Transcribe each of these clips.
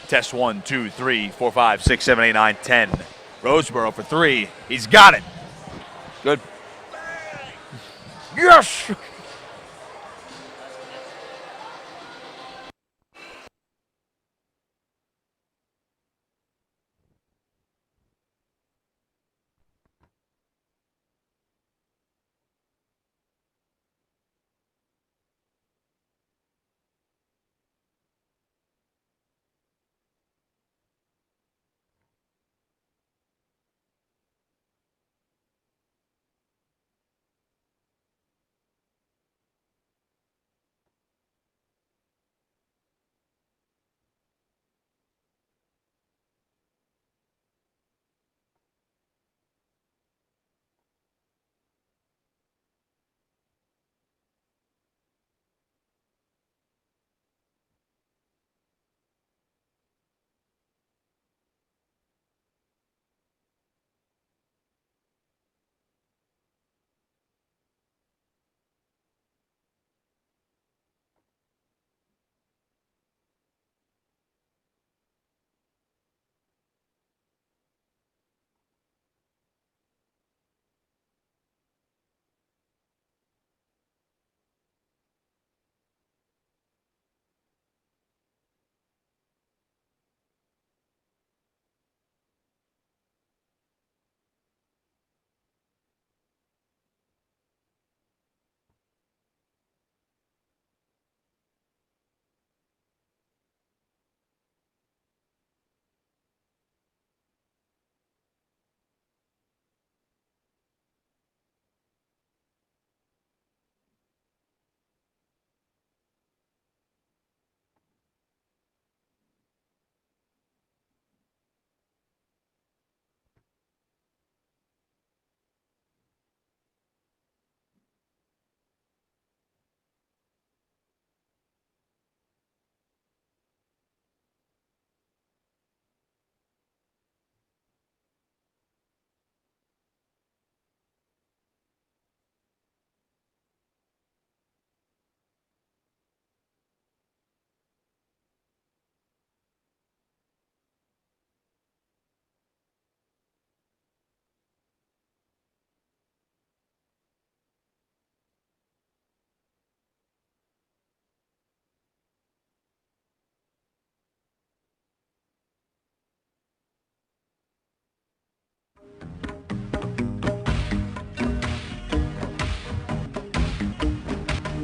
Test 1, 2, 3, 4, 5, 6, 7, 8, 9, 10. Roseboro for 3. He's got it. Good. Yes!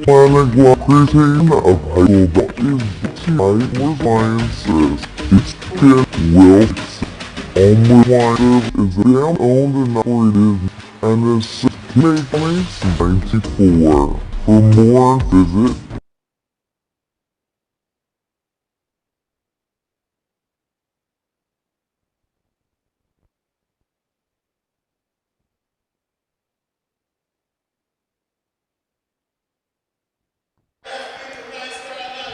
While a creating of high school is tonight was sciences. Its kid will Ulmer is damn owned and operated and is made since 1994. For more, visit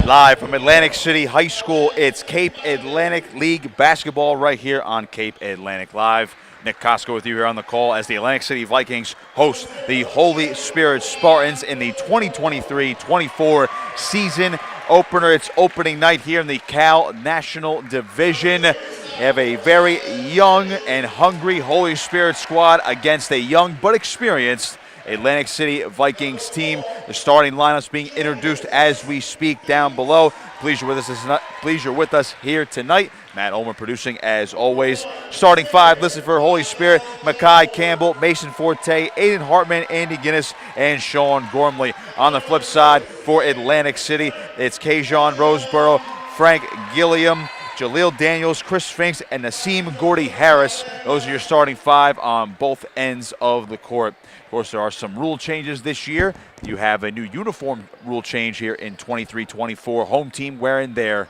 Live from Atlantic City High School, it's Cape Atlantic League basketball right here on Cape Atlantic Live. Nick Costco with you here on the call as the Atlantic City Vikings host the Holy Spirit Spartans in the 2023-24 season opener. It's opening night here in the Cal National Division. We have a very young and hungry Holy Spirit squad against a young but experienced Atlantic City Vikings team. The starting lineups being introduced as we speak down below. Please you're with us here tonight. Matt Ulmer producing as always. Starting five listed for Holy Spirit: Makai Campbell, Mason Forte, Aiden Hartman, Andy Guinness, and Sean Gormley. On the flip side for Atlantic City, it's Kajon Roseboro, Frank Gilliam, Jaleel Daniels, Chris Finks, and Nassim Gordy Harris. Those are your starting five on both ends of the court. Of course, there are some rule changes this year. You have a new uniform rule change here in 23-24. Home team wearing their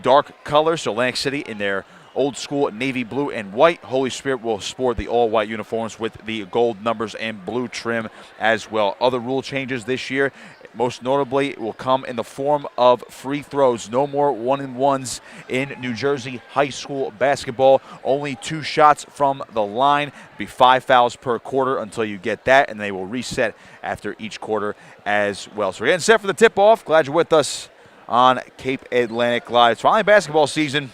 dark colors, so Atlantic City in their old school navy blue and white. Holy Spirit will sport the all-white uniforms with the gold numbers and blue trim as well. Other rule changes this year, most notably, will come in the form of free throws. No more one-and-ones in New Jersey high school basketball. Only 2 shots from the line. Be 5 fouls per quarter until you get that, and they will reset after each quarter as well. So we're getting set for the tip-off. Glad you're with us on Cape Atlantic Live. It's finally basketball season.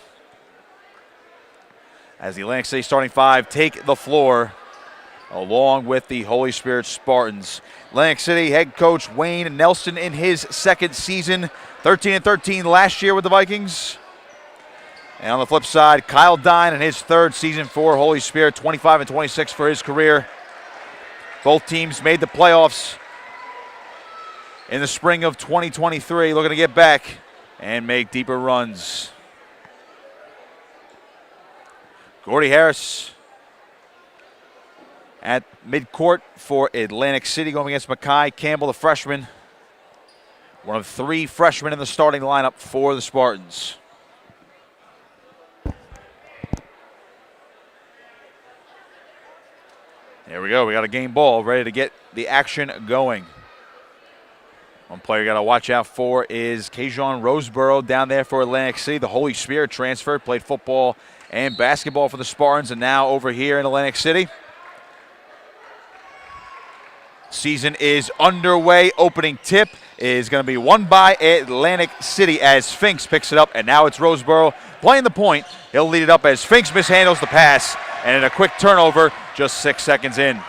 as the Atlantic City starting five take the floor along with the Holy Spirit Spartans. Atlantic City head coach Wayne Nelson in his second season, 13-13 last year with the Vikings. And on the flip side, Kyle Dine in his third season for Holy Spirit, 25-26 for his career. Both teams made the playoffs in the spring of 2023, looking to get back and make deeper runs. Gordy Harris at midcourt for Atlantic City, going against Makai Campbell, the freshman. One of three freshmen in the starting lineup for the Spartans. There we go. We got a game ball ready to get the action going. One player you got to watch out for is Kajon Roseboro down there for Atlantic City. The Holy Spirit transfer, played football and basketball for the Spartans, and now over here in Atlantic City. Season is underway. Opening tip is going to be won by Atlantic City as Sphinx picks it up, and now it's Roseboro playing the point. He'll lead it up as Sphinx mishandles the pass, and in a quick turnover, just 6 seconds in.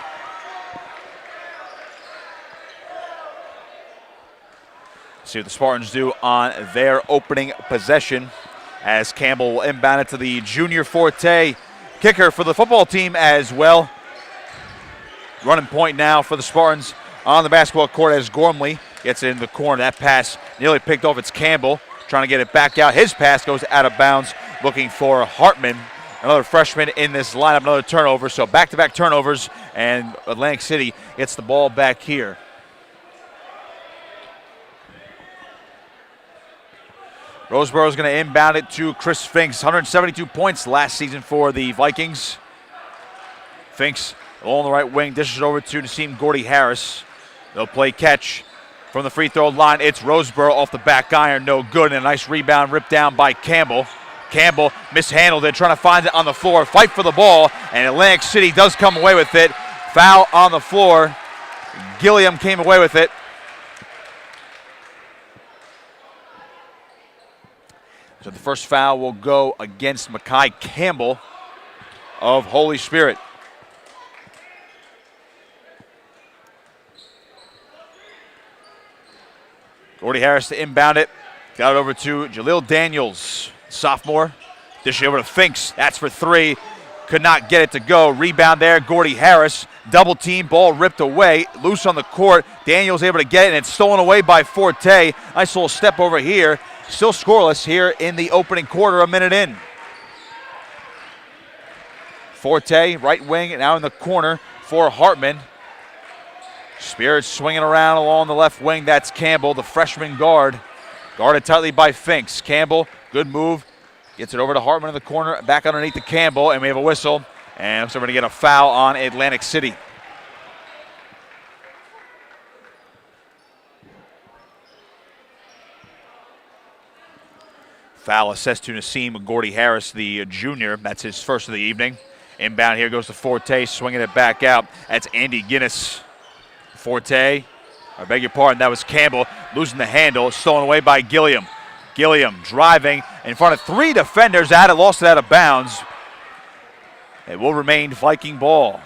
See what the Spartans do on their opening possession as Campbell will inbound it to the junior Forte kicker for the football team as well. Running point now for the Spartans on the basketball court as Gormley gets it in the corner. That pass nearly picked off. It's Campbell trying to get it back out. His pass goes out of bounds, looking for Hartman, another freshman in this lineup, another turnover. So back-to-back turnovers, and Atlantic City gets the ball back here. Roseboro's going to inbound it to Chris Sphinx. 172 points last season for the Vikings. Sphinx along the right wing, dishes over to Naseem Gordy Harris. They'll play catch from the free throw line. It's Roseboro off the back iron, no good, and a nice rebound ripped down by Campbell. Campbell mishandled it, trying to find it on the floor, fight for the ball, and Atlantic City does come away with it. Foul on the floor. Gilliam came away with it. So the first foul will go against Makai Campbell of Holy Spirit. Gordy Harris to inbound it. Got it over to Jaleel Daniels, sophomore. Dish it over to Finks. That's for three. Could not get it to go. Rebound there, Gordy Harris. Double team, ball ripped away. Loose on the court. Daniels able to get it, and it's stolen away by Forte. Nice little step over here. Still scoreless here in the opening quarter, a minute in. Forte, right wing, now in the corner for Hartman. Spirit swinging around along the left wing. That's Campbell, the freshman guard. Guarded tightly by Finks. Campbell, good move. Gets it over to Hartman in the corner, back underneath to Campbell, and we have a whistle. And so we're going to get a foul on Atlantic City. Foul assessed to Naseem Gordy Harris, the junior. That's his first of the evening. Inbound here goes to Forte, swinging it back out. That's Andy Guinness. Forte, I beg your pardon, that was Campbell losing the handle, stolen away by Gilliam. Gilliam driving in front of three defenders, lost it out of bounds. It will remain Viking ball.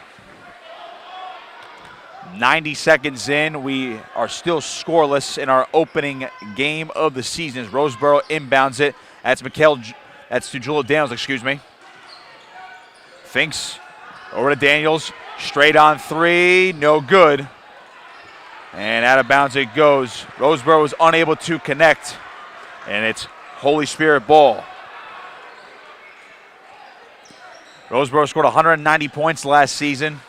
90 seconds in, we are still scoreless in our opening game of the season as Roseboro inbounds it. That's to Jaleel Daniels, excuse me. Finks over to Daniels, straight on three, no good. And out of bounds it goes. Roseboro was unable to connect, and it's Holy Spirit ball. Roseboro scored 190 points last season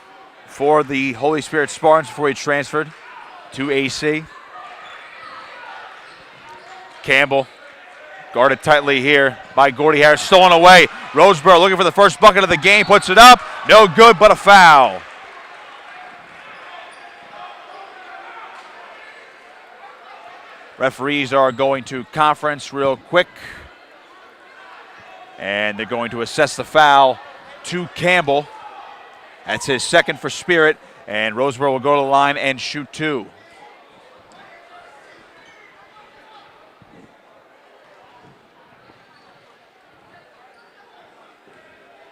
for the Holy Spirit Spartans before he transferred to AC. Campbell guarded tightly here by Gordy Harris, stolen away. Roseboro looking for the first bucket of the game, puts it up, no good, but a foul. Referees are going to conference real quick, and they're going to assess the foul to Campbell. That's his second for Spirit, and Roseboro will go to the line and shoot two.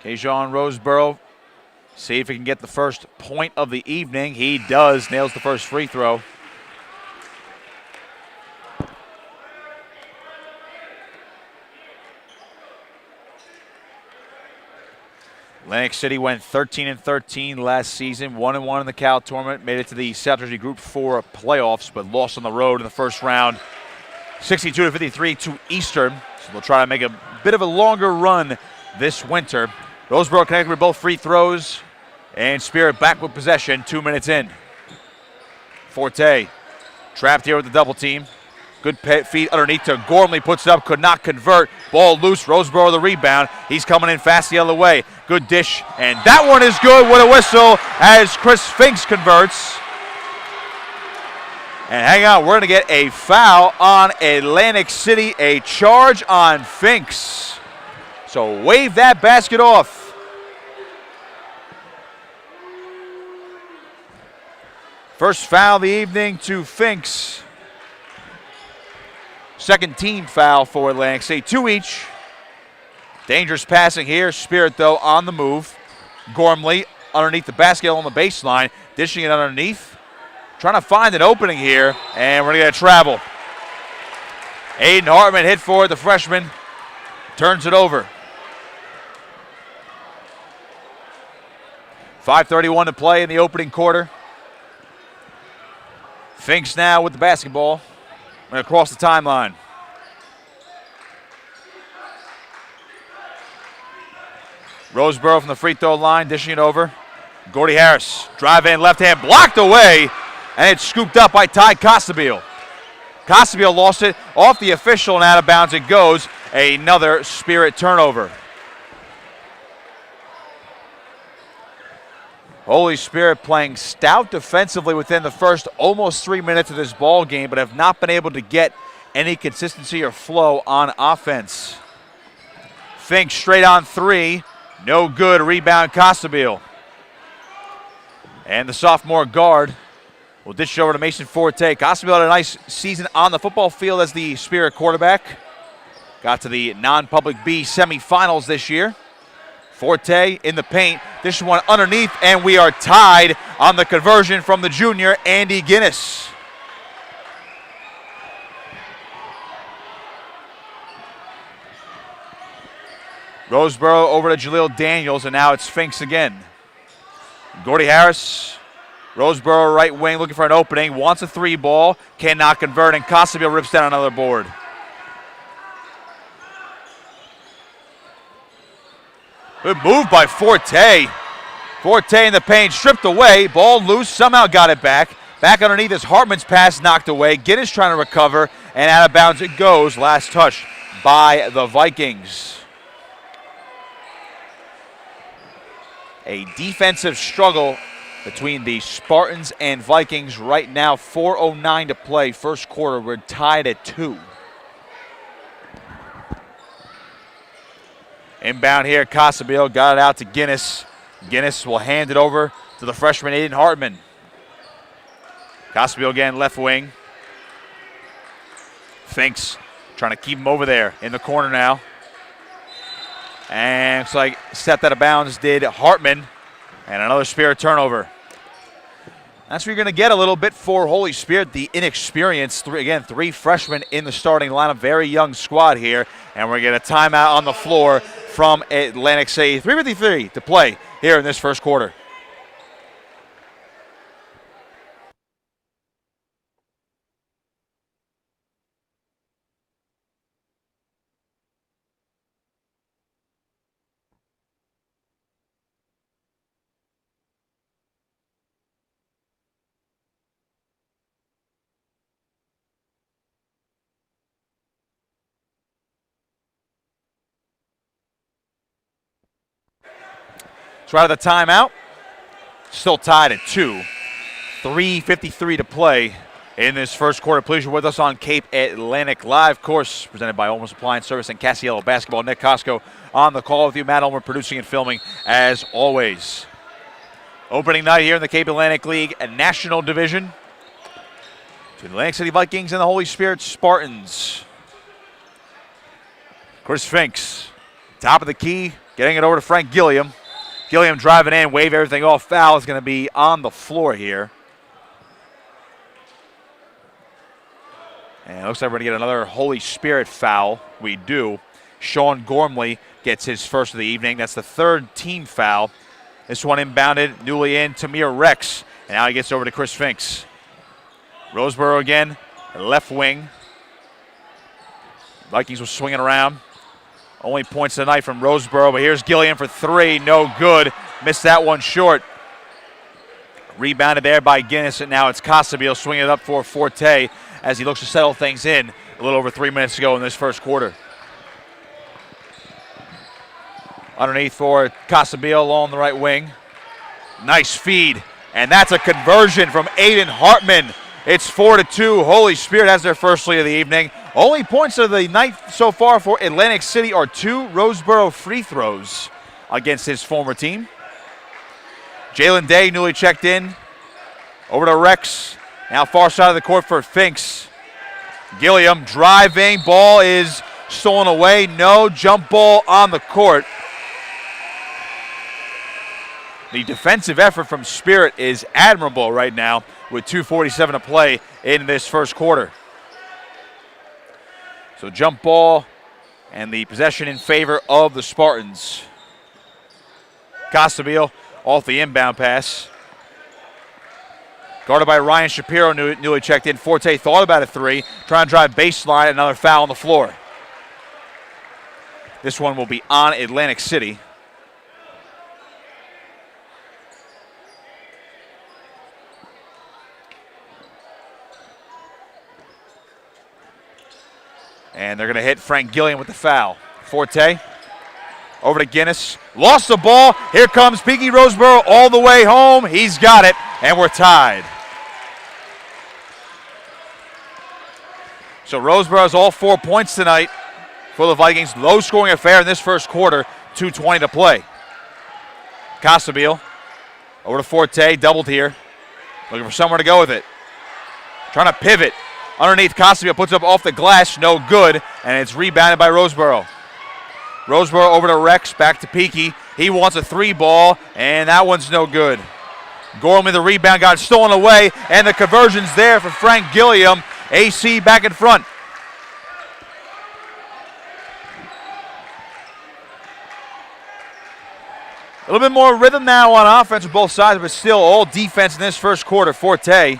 Kajon Roseboro, see if he can get the first point of the evening. He does, nails the first free throw. Atlantic City went 13-13 last season, 1-1 in the Cal tournament, made it to the South Jersey Group 4 playoffs, but lost on the road in the first round, 62-53 to Eastern. So they'll try to make a bit of a longer run this winter. Roseboro connected with both free throws, and Spirit back with possession 2 minutes in. Forte trapped here with the double team. Good feed underneath to Gormley, puts it up, could not convert. Ball loose, Roseboro the rebound. He's coming in fast the other way. Good dish, and that one is good with a whistle as Chris Finks converts. And hang on, we're going to get a foul on Atlantic City, a charge on Finks. So wave that basket off. First foul of the evening to Finks. Second team foul for Atlantic City, 2 each. Dangerous passing here. Spirit, though, on the move. Gormley underneath the basket on the baseline, dishing it underneath. Trying to find an opening here, and we're going to get a travel. Aiden Hartman hit for it, the freshman. Turns it over. 5:31 to play in the opening quarter. Finks now with the basketball. Across the timeline. Roseboro from the free throw line, dishing it over. Gordy Harris, drive in, left hand, blocked away, and it's scooped up by Ty Costabile. Costabile lost it off the official, and out of bounds it goes. Another Spirit turnover. Holy Spirit playing stout defensively within the first almost 3 minutes of this ball game, but have not been able to get any consistency or flow on offense. Finks straight on three. No good. Rebound Costabile. And the sophomore guard will dish it over to Mason Forte. Costabile had a nice season on the football field as the Spirit quarterback. Got to the non-public B semifinals this year. Forte in the paint. This one underneath, and we are tied on the conversion from the junior, Andy Guinness. Roseboro over to Jaleel Daniels, and now it's Finks again. Gordy Harris, Roseboro right wing looking for an opening, wants a three ball, cannot convert, and Costabile rips down another board. Good move by Forte. Forte in the paint, stripped away, ball loose, somehow got it back. Back underneath is Hartman's pass knocked away. Guinness trying to recover, and out of bounds it goes. Last touch by the Vikings. A defensive struggle between the Spartans and Vikings right now. 4:09 to play, first quarter. We're tied at 2. Inbound here, Costabile got it out to Guinness. Guinness will hand it over to the freshman Aiden Hartman. Costabile again, left wing. Finks trying to keep him over there in the corner now. And looks like stepped out of bounds did Hartman. And another Spirit turnover. That's what you're going to get a little bit for Holy Spirit, the inexperienced. Three freshmen in the starting lineup. Very young squad here. And we're going to get a timeout on the floor from Atlantic City. 3:53 to play here in this first quarter. So out of the timeout, still tied at 2. 3:53 to play in this first quarter. Please, you're with us on Cape Atlantic Live, of course, presented by Ulmer Appliance Service and Casiello Basketball. Nick Costco on the call with you. Matt Ulmer producing and filming as always. Opening night here in the Cape Atlantic League, a national division between the Atlantic City Vikings and the Holy Spirit Spartans. Chris Finks, top of the key, Getting it over to Frank Gilliam. Gilliam driving in, wave everything off. Foul is going to be on the floor here. And it looks like we're going to get another Holy Spirit foul. We do. Sean Gormley gets his first of the evening. That's the third team foul. This one inbounded, newly in, Tamir Rex. And now he gets over to Chris Finks. Roseboro again, left wing. Vikings were swinging around. Only points tonight from Roseboro, but here's Gilliam for three, no good. Missed that one short. Rebounded there by Guinness, and now it's Casiello swinging it up for Forte as he looks to settle things in a little over 3 minutes to go in this first quarter. Underneath for Casiello along the right wing. Nice feed, and that's a conversion from Aiden Hartman. It's 4-2. Holy Spirit has their first lead of the evening. Only points of the night so far for Atlantic City are 2 Roseboro free throws against his former team. Jalen Day newly checked in. Over to Rex. Now far side of the court for Finks. Gilliam driving. Ball is stolen away. No jump ball on the court. The defensive effort from Spirit is admirable right now with 2:47 to play in this first quarter. So jump ball and the possession in favor of the Spartans. Casiello off the inbound pass. Guarded by Ryan Shapiro, newly checked in. Forte thought about a three, trying to drive baseline, another foul on the floor. This one will be on Atlantic City. And they're going to hit Frank Gilliam with the foul. Forte over to Guinness. Lost the ball. Here comes Peaky Roseboro all the way home. He's got it, and we're tied. So Roseboro has all 4 points tonight for the Vikings. Low-scoring affair in this first quarter. 2:20 to play. Casiello over to Forte. Doubled here. Looking for somewhere to go with it. Trying to pivot. Underneath, Casiello puts up off the glass, no good, and it's rebounded by Roseboro. Roseboro over to Rex, back to Peaky. He wants a three ball, and that one's no good. Gormley, the rebound, got stolen away, and the conversion's there for Frank Gilliam. AC back in front. A little bit more rhythm now on offense on both sides, but still all defense in this first quarter. Forte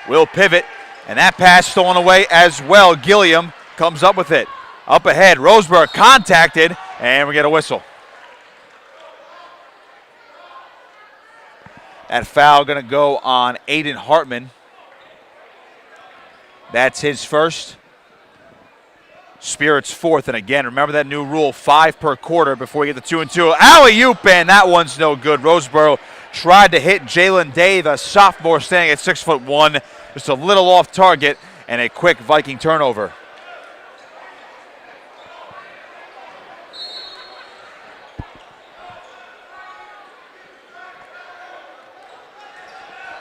will pivot. And that pass stolen away as well. Gilliam comes up with it. Up ahead, Roseboro contacted, and we get a whistle. That foul going to go on Aiden Hartman. That's his first. Spirit's fourth, and again, remember that new rule, 5 per quarter before you get the 2-2. Alley-oop, and that one's no good. Roseboro tried to hit Jalen Day, the sophomore, standing at 6'1". Just a little off target and a quick Viking turnover.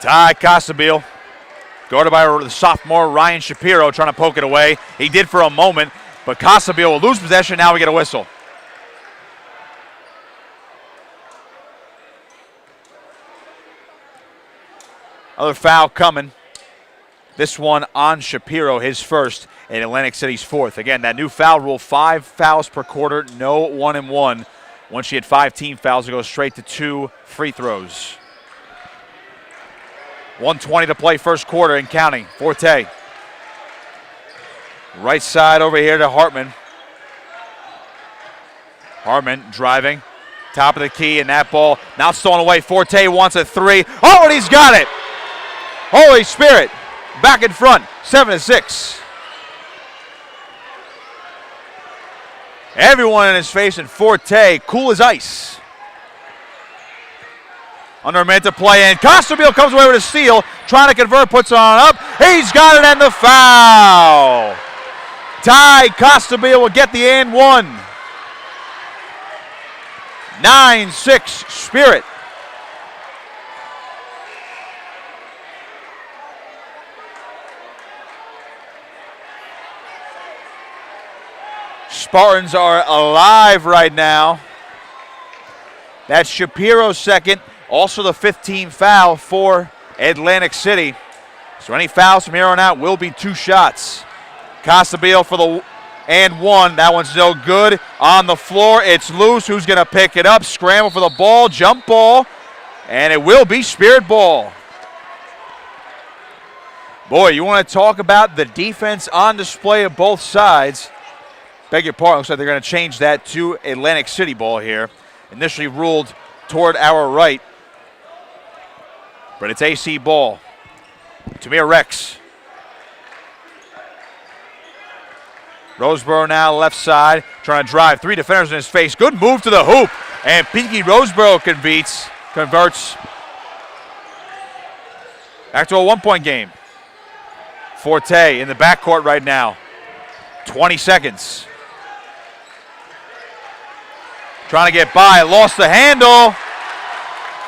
Ty Casiello, guarded by the sophomore Ryan Shapiro, trying to poke it away. He did for a moment, but Casiello will lose possession. Now we get a whistle. Another foul coming. This one on Shapiro, his first, and Atlantic City's fourth. Again, that new foul rule, 5 fouls per quarter, no 1-and-1. Once you hit 5 team fouls, it goes straight to 2 free throws. 1:20 to play first quarter and counting. Forte. Right side over here to Hartman. Hartman driving. Top of the key, and that ball now stolen away. Forte wants a three. Oh, and he's got it! Holy Spirit. Back in front, 7-6. Everyone in his face, and Forte, cool as ice. Under a minute to play, and Casiello comes away with a steal, trying to convert, puts it on up. He's got it, and the foul. Ty Casiello will get the and one. 9-6 Spirit. Spartans are alive right now. That's Shapiro's second, also the 15th foul for Atlantic City. So any fouls from here on out will be 2 shots. Casiello for the and 1. That one's no good. On the floor, it's loose. Who's going to pick it up? Scramble for the ball, jump ball, and it will be Spirit ball. Boy, you want to talk about the defense on display of both sides. Beg your pardon, looks like they're going to change that to Atlantic City ball here. Initially ruled toward our right, but it's AC ball. Tamir Rex. Roseboro now left side, trying to drive 3 defenders in his face. Good move to the hoop, and Peaky Roseboro converts. Back to a 1-point game. Forte in the backcourt right now. 20 seconds. Trying to get by, lost the handle,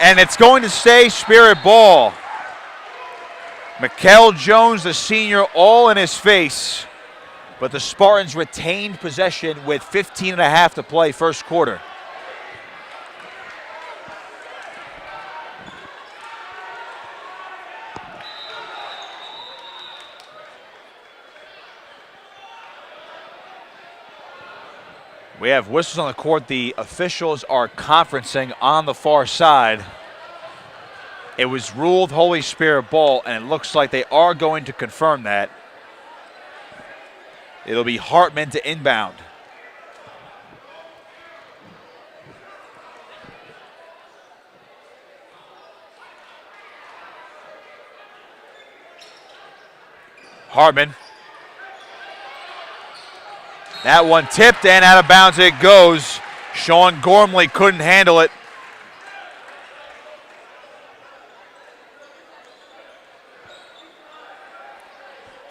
and it's going to stay Spirit ball. Mikel Jones, the senior, all in his face, but the Spartans retained possession with 15 and a half to play first quarter. We have whistles on the court. The officials are conferencing on the far side. It was ruled Holy Spirit ball, and it looks like they are going to confirm that. It'll be Hartman to inbound. Hartman. That one tipped and out of bounds it goes. Sean Gormley couldn't handle it.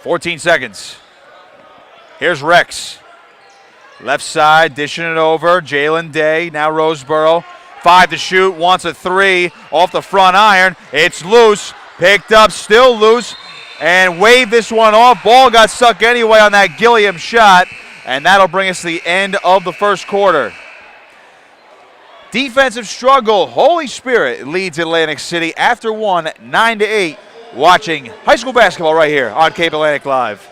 "14 seconds. Here's Rex. Left side, dishing it over. Jalen Day, now Roseboro. 5 to shoot, wants a 3. Off the front iron. It's loose. Picked up, still loose. And waved this one off. Ball got stuck anyway on that Gilliam shot. And that'll bring us to the end of the first quarter. Defensive struggle. Holy Spirit leads Atlantic City after 1, 9-8. Watching high school basketball right here on Cape Atlantic Live.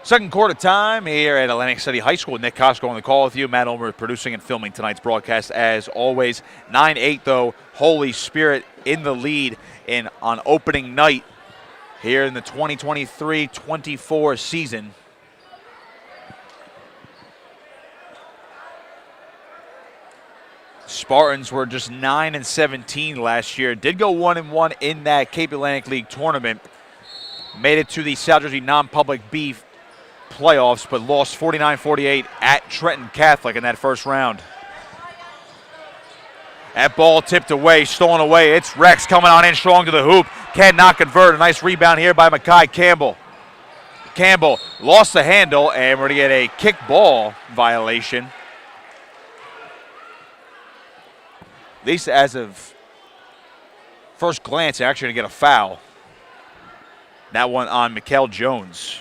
Second quarter time here at Atlantic City High School. Nick Costco on the call with you. Matt Ulmer producing and filming tonight's broadcast as always. 9-8 though. Holy Spirit in the lead on opening night here in the 2023-24 season. Spartans were just 9-17 last year. Did go 1-1 in that Cape Atlantic League tournament. Made it to the South Jersey non-public B playoffs, but lost 49-48 at Trenton Catholic in that first round. That ball tipped away, stolen away. It's Rex coming on in strong to the hoop. Cannot convert. A nice rebound here by Makai Campbell. Campbell lost the handle, and we're going to get a kick ball violation. At least as of first glance, they're actually going to get a foul. That one on Mikel Jones.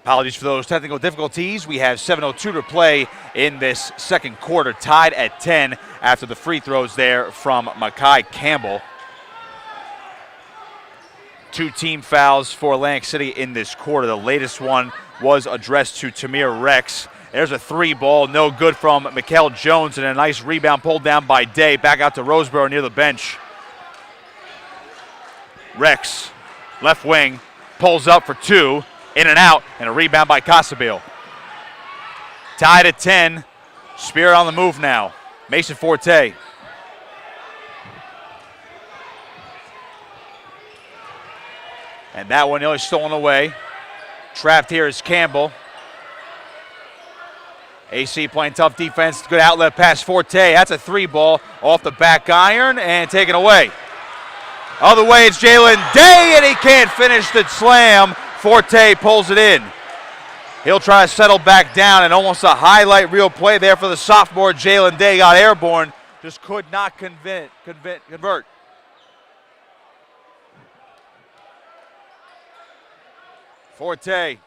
Apologies for those technical difficulties. We have 7:02 to play in this second quarter, tied at 10 after the free throws there from Makai Campbell. 2 team fouls for Atlantic City in this quarter. The latest one was addressed to Tamir Rex. There's a 3 ball, no good from Mikkel Jones, and a nice rebound pulled down by Day. Back out to Roseboro near the bench. Rex, left wing, pulls up for 2, in and out, and a rebound by Casiello. Tied at 10, Spirit on the move now. Mason Forte. And that one nearly stolen away. Trapped here is Campbell. AC playing tough defense. Good outlet pass, Forte. That's a 3 ball off the back iron and taken away. Other way, it's Jalen Day, and he can't finish the slam. Forte pulls it in. He'll try to settle back down, and almost a highlight reel play there for the sophomore. Jalen Day got airborne, just could not convert. Forte.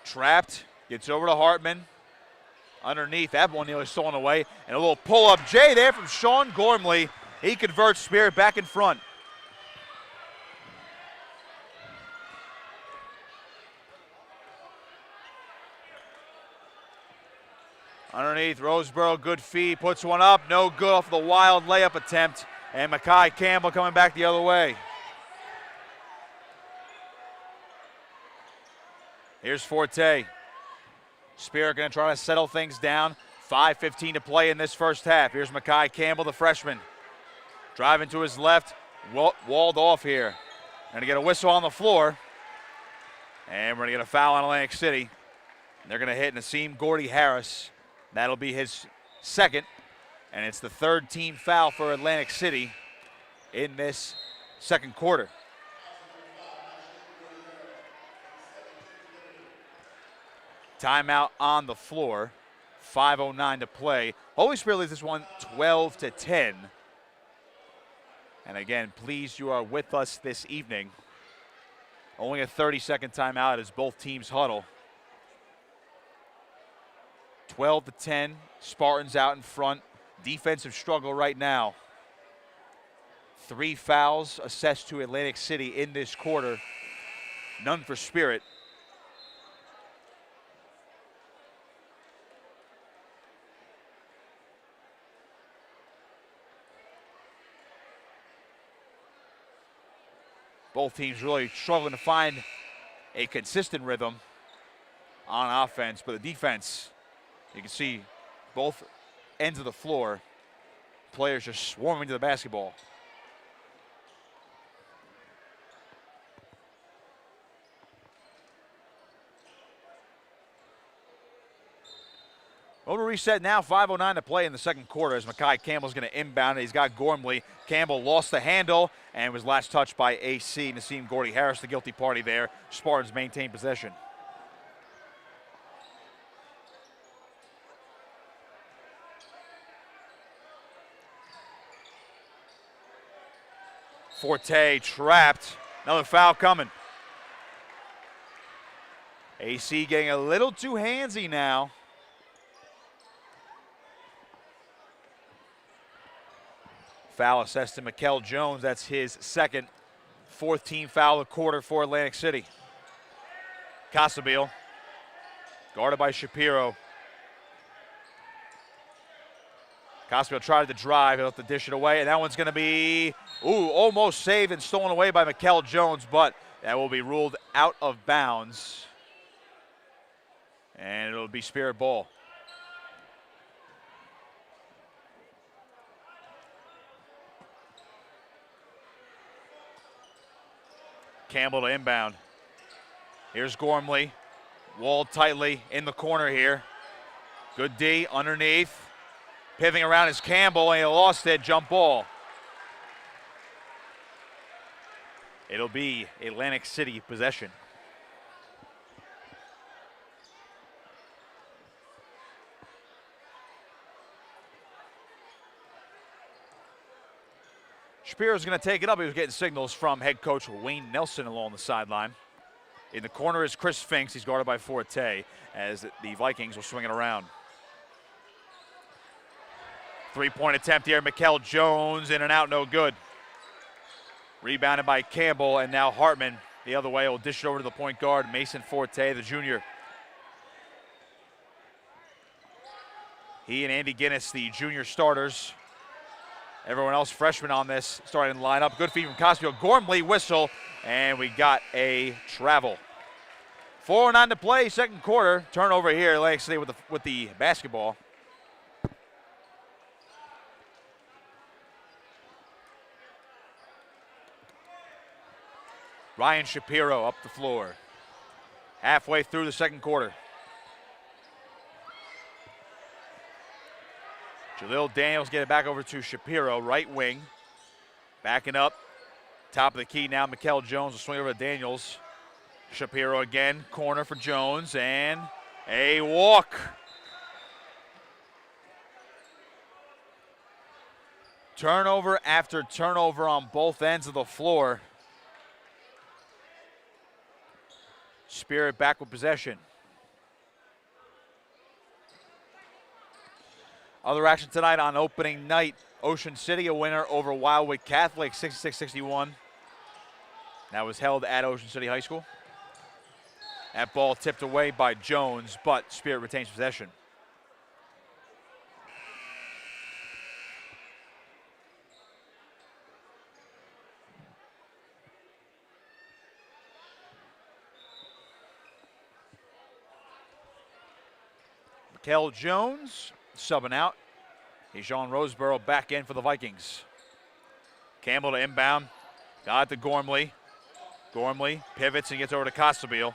Trapped, gets over to Hartman. Underneath, that one nearly stolen away. And a little pull-up J there from Sean Gormley. He converts Spirit back in front. Underneath, Roseboro, good feed, puts one up, no good off the wild layup attempt. And Makai Campbell coming back the other way. Here's Forte. Spirit going to try to settle things down. 5:15 to play in this first half. Here's Makai Campbell, the freshman. Driving to his left, walled off here. Going to get a whistle on the floor. And we're going to get a foul on Atlantic City. They're going to hit Nassim Gordy-Harris. That'll be his second. And it's the 3rd team foul for Atlantic City in this second quarter. Timeout on the floor. 5:09 to play. Holy Spirit leads this one 12-10. And again, pleased you are with us this evening. Only a 30-second timeout as both teams huddle. 12-10. Spartans out in front. Defensive struggle right now. 3 fouls assessed to Atlantic City in this quarter. None for Spirit. Both teams really struggling to find a consistent rhythm on offense, but the defense, you can see both ends of the floor, players just swarming to the basketball. Over reset now, 5:09 to play in the second quarter as Makai Campbell's going to inbound it. He's got Gormley. Campbell lost the handle and was last touched by AC. Nassim Gordy-Harris, the guilty party there. Spartans maintain possession. Forte trapped. Another foul coming. AC getting a little too handsy now. Foul assessed to Mikkel Jones. That's his second. 4th team foul of the quarter for Atlantic City. Casiello, guarded by Shapiro. Casiello tried to drive. He'll have to dish it away, and that one's going to be, almost saved and stolen away by Mikkel Jones, but that will be ruled out of bounds. And it'll be Spirit ball. Campbell to inbound. Here's Gormley. Walled tightly in the corner here. Good D underneath. Pivoting around is Campbell, and he lost it. Jump ball. It'll be Atlantic City possession. Shapiro's going to take it up. He was getting signals from head coach Wayne Nelson along the sideline. In the corner is Chris Finks. He's guarded by Forte as the Vikings will swing it around. Three-point attempt here. Mikel Jones in and out, no good. Rebounded by Campbell, and now Hartman the other way will dish it over to the point guard, Mason Forte, the junior. He and Andy Guinness, the junior starters. Everyone else freshman on this starting lineup. Good feed from Casiello. Gormley whistle, and we got a travel. 4:09 to play, second quarter. Turnover here, Atlantic City with the basketball. Ryan Shapiro up the floor. Halfway through the second quarter. Jalil Daniels get it back over to Shapiro, right wing. Backing up. Top of the key now, Mikel Jones will swing over to Daniels. Shapiro again, corner for Jones, and a walk. Turnover after turnover on both ends of the floor. Spirit back with possession. Other action tonight on opening night. Ocean City, a winner over Wildwood Catholic, 66-61. That was held at Ocean City High School. That ball tipped away by Jones, but Spirit retains possession. Mikel Jones subbing out. Jean Roseborough back in for the Vikings. Campbell to inbound. Got it to Gormley. Gormley pivots and gets over to Casiello.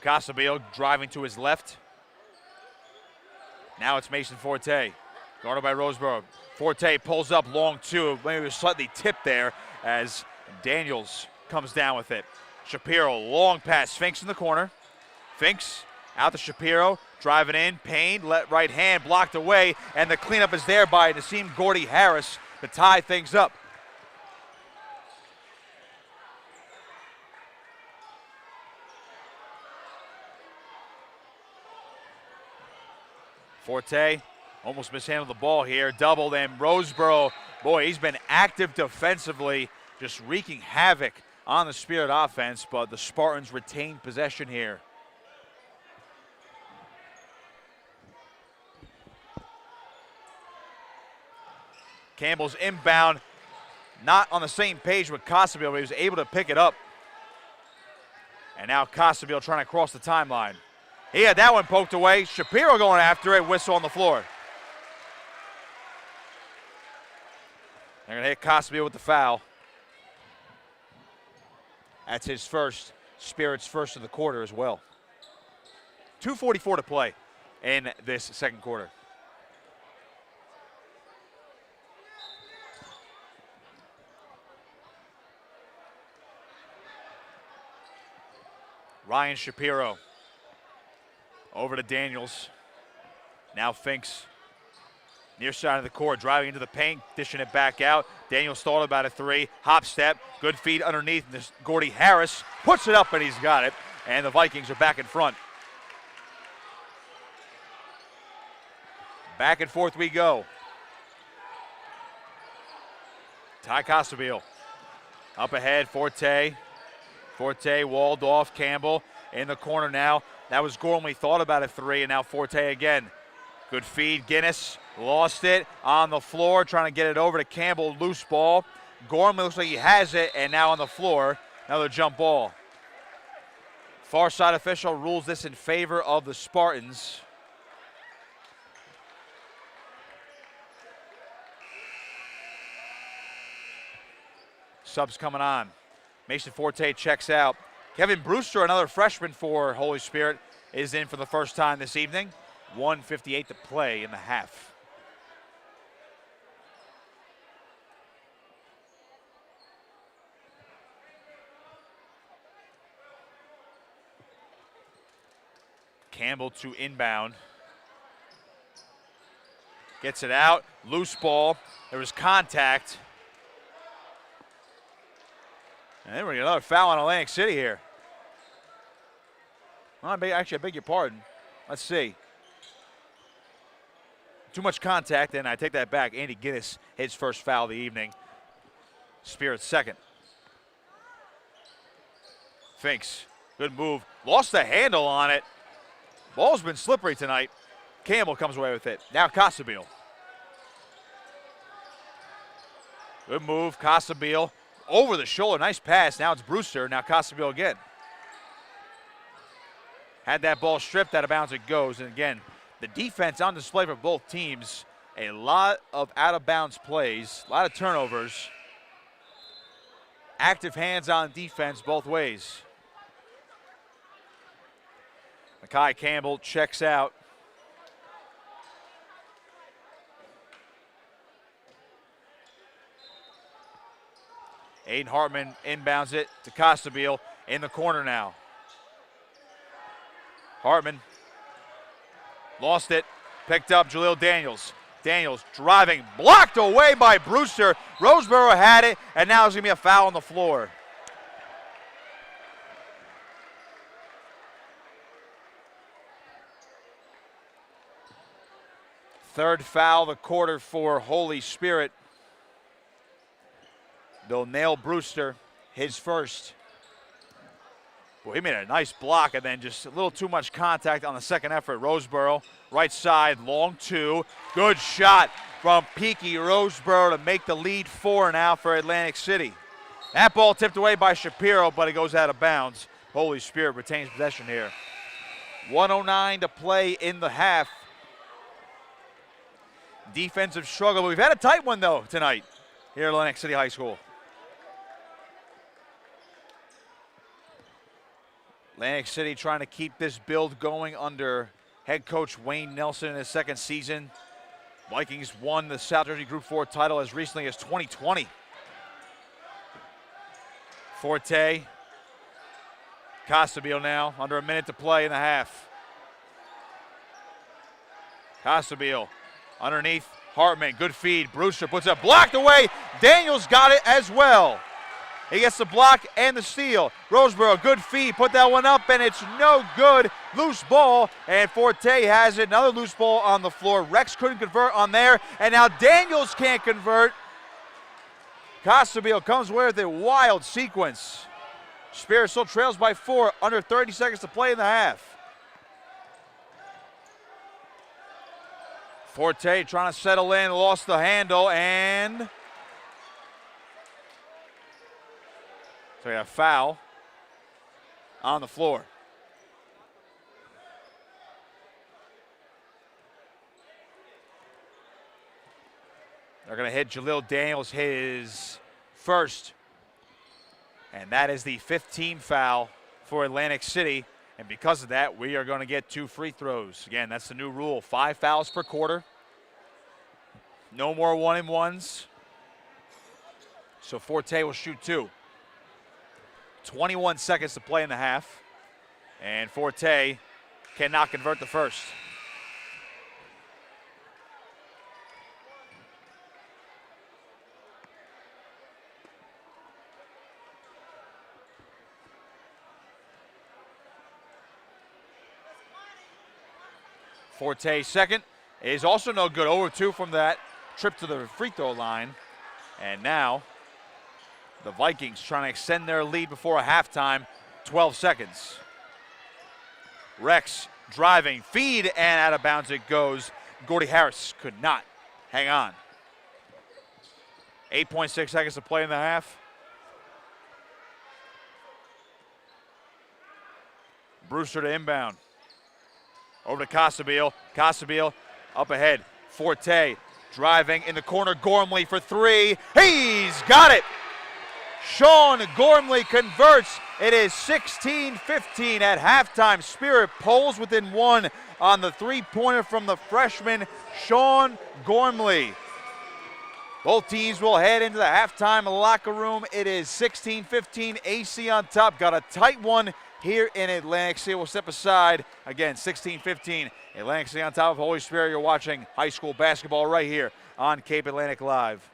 Casiello driving to his left. Now it's Mason Forte. Guarded by Roseborough. Forte pulls up long two. Maybe it was slightly tipped there as Daniels comes down with it. Shapiro, long pass. Finks in the corner. Finks out to Shapiro, driving in, Payne, right hand blocked away, and the cleanup is there by Nassim Gordy Harris to tie things up. Forte almost mishandled the ball here, doubled, and Roseborough, boy, he's been active defensively, just wreaking havoc on the Spirit offense, but the Spartans retain possession here. Campbell's inbound, not on the same page with Casiello, but he was able to pick it up. And now Casiello trying to cross the timeline. He had that one poked away. Shapiro going after it, whistle on the floor. They're going to hit Casiello with the foul. That's his first, Spirit's first of the quarter as well. 2:44 to play in this second quarter. Ryan Shapiro over to Daniels. Now Finks near side of the court, driving into the paint, dishing it back out. Daniels thought about a three, hop step, good feed underneath. This Gordy Harris puts it up and he's got it. And the Vikings are back in front. Back and forth we go. Ty Casiello up ahead, Forte. Forte walled off, Campbell in the corner now. That was Gormley, thought about a three, and now Forte again. Good feed, Guinness lost it on the floor, trying to get it over to Campbell, loose ball. Gormley looks like he has it, and now on the floor, another jump ball. Far side official rules this in favor of the Spartans. Subs coming on. Mason Forte checks out. Kevin Brewster, another freshman for Holy Spirit, is in for the first time this evening. 1:58 to play in the half. Campbell to inbound. Gets it out, loose ball. There was contact. And then we're going to get another foul on Atlantic City here. Well, actually, I beg your pardon. Let's see. Too much contact, and I take that back. Andy Guinness, his first foul of the evening. Spirit second. Finks, good move. Lost the handle on it. Ball's been slippery tonight. Campbell comes away with it. Now Casiello. Good move, Casiello. Over the shoulder, nice pass. Now it's Brewster, now Casiello again. Had that ball stripped, out of bounds it goes. And again, the defense on display for both teams. A lot of out-of-bounds plays, a lot of turnovers. Active hands on defense both ways. Makai Campbell checks out. Aiden Hartman inbounds it to Casiello in the corner now. Hartman lost it, picked up Jaleel Daniels. Daniels driving, blocked away by Brewster. Roseboro had it, and now there's going to be a foul on the floor. Third foul of the quarter for Holy Spirit. They'll nail Brewster, his first. Boy, he made a nice block and then just a little too much contact on the second effort. Roseboro, right side, long two. Good shot from Peaky Roseboro to make the lead 4 now for Atlantic City. That ball tipped away by Shapiro, but it goes out of bounds. Holy Spirit retains possession here. 1:09 to play in the half. Defensive struggle, but we've had a tight one though tonight here at Atlantic City High School. Atlantic City trying to keep this build going under head coach Wayne Nelson in his second season. Vikings won the South Jersey Group 4 title as recently as 2020. Forte, Casiello now, under a minute to play in the half. Casiello underneath Hartman, good feed. Brewster puts it blocked away. Daniels got it as well. He gets the block and the steal. Roseboro, good feed, put that one up, and it's no good. Loose ball, and Forte has it. Another loose ball on the floor. Rex couldn't convert on there, and now Daniels can't convert. Casiello comes away with a wild sequence. Spirit still trails by 4, under 30 seconds to play in the half. Forte trying to settle in, lost the handle, and so we have a foul on the floor. They're going to hit Jaleel Daniels his first. And that is the 15th foul for Atlantic City. And because of that, we are going to get 2 free throws. Again, that's the new rule. 5 fouls per quarter. No more 1-and-1s. So Forte will shoot 2. 21 seconds to play in the half. And Forte cannot convert the first. Forte second is also no good. 0-2 from that trip to the free throw line. And now the Vikings trying to extend their lead before a halftime. 12 seconds. Rex driving, feed, and out of bounds it goes. Gordy Harris could not hang on. 8.6 seconds to play in the half. Brewster to inbound. Over to Casiello. Casiello up ahead. Forte driving in the corner. Gormley for 3. He's got it. Sean Gormley converts. It is 16-15 at halftime. Spirit pulls within 1 on the 3-pointer from the freshman, Sean Gormley. Both teams will head into the halftime locker room. It is 16-15, AC on top. Got a tight one here in Atlantic City. We'll step aside. Again, 16-15, Atlantic City on top of Holy Spirit. You're watching high school basketball right here on Cape Atlantic Live.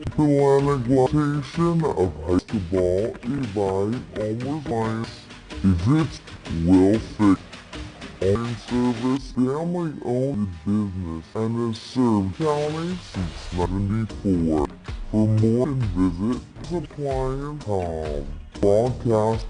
Atlantic location of basketball is by Ulmer Appliance. Is its will fit and service family-owned business and has served county since 1994. For more, visit Appliance.com. Broadcast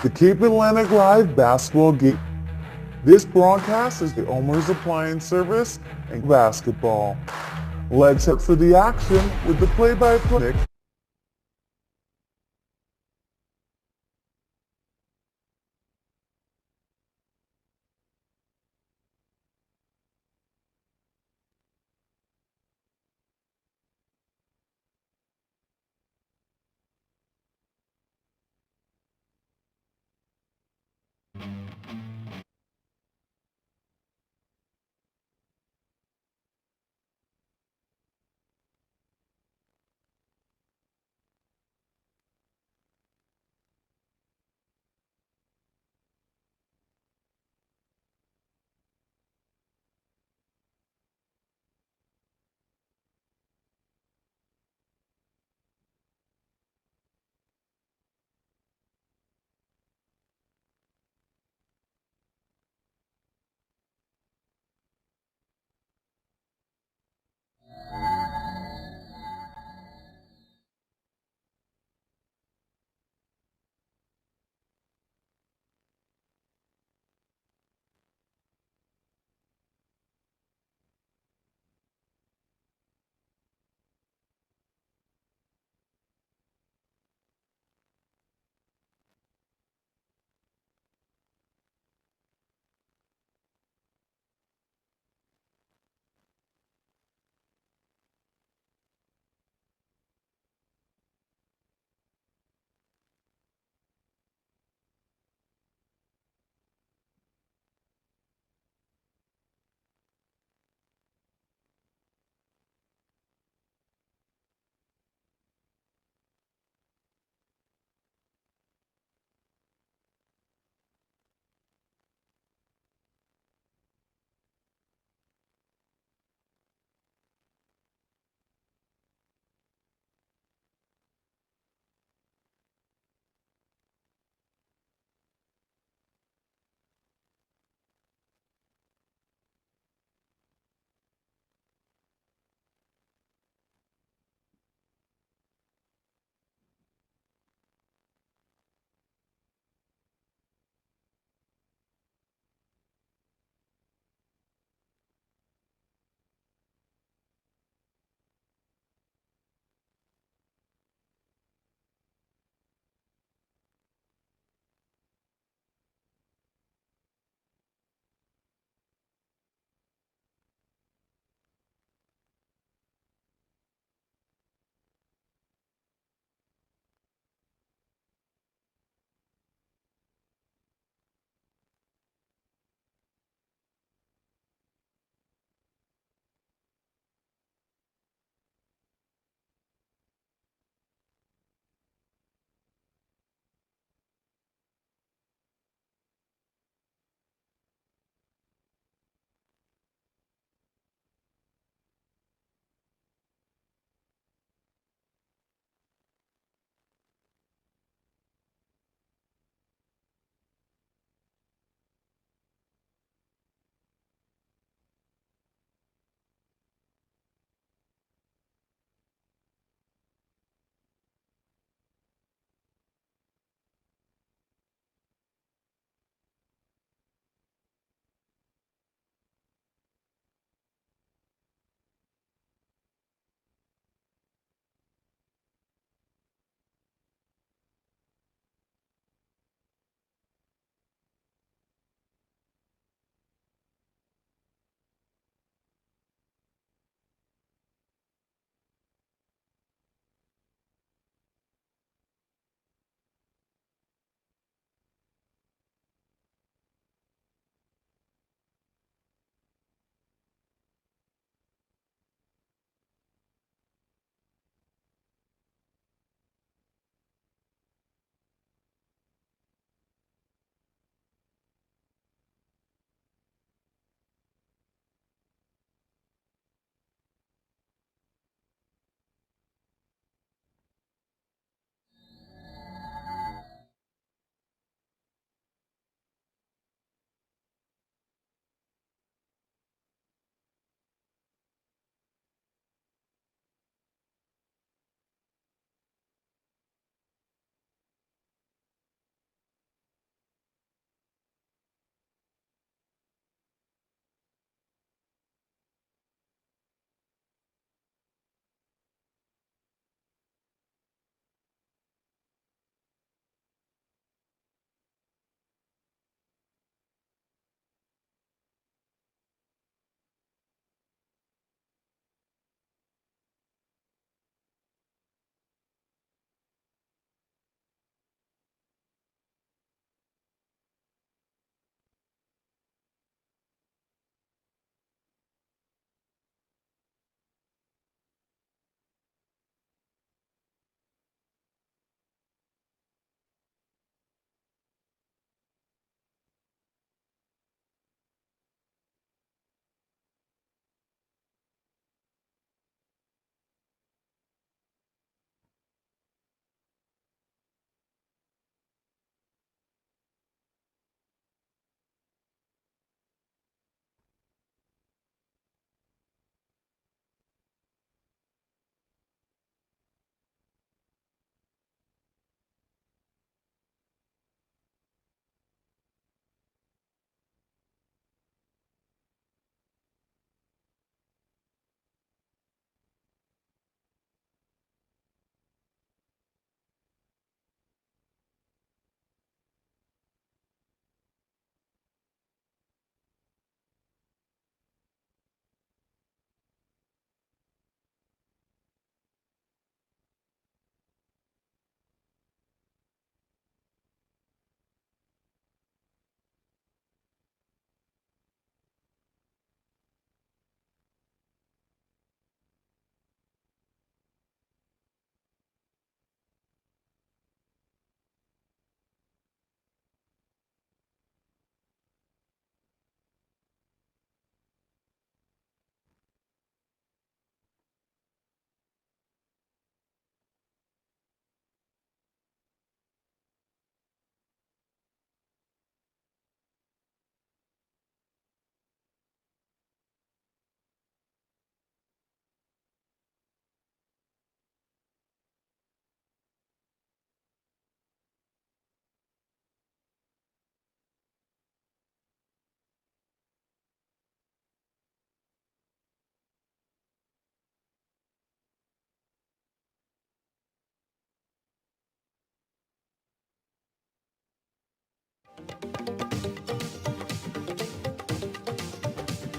the Cape Atlantic Live basketball game. This broadcast is the Ulmer's Appliance Service and basketball. Let's head for the action with the play-by-play.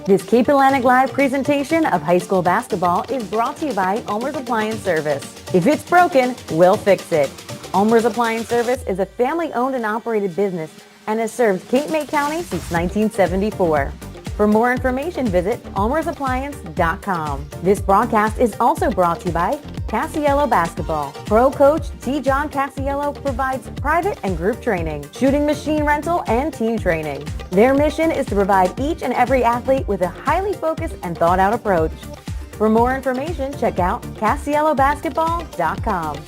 This Cape Atlantic Live presentation of high school basketball is brought to you by Ulmer's Appliance Service. If it's broken, we'll fix it. Ulmer's Appliance Service is a family-owned and operated business and has served Cape May County since 1974. For more information, visit ulmersappliance.com. This broadcast is also brought to you by Casiello Basketball. Pro coach T. John Casiello provides private and group training, shooting machine rental, and team training. Their mission is to provide each and every athlete with a highly focused and thought-out approach. For more information, check out CasielloBasketball.com.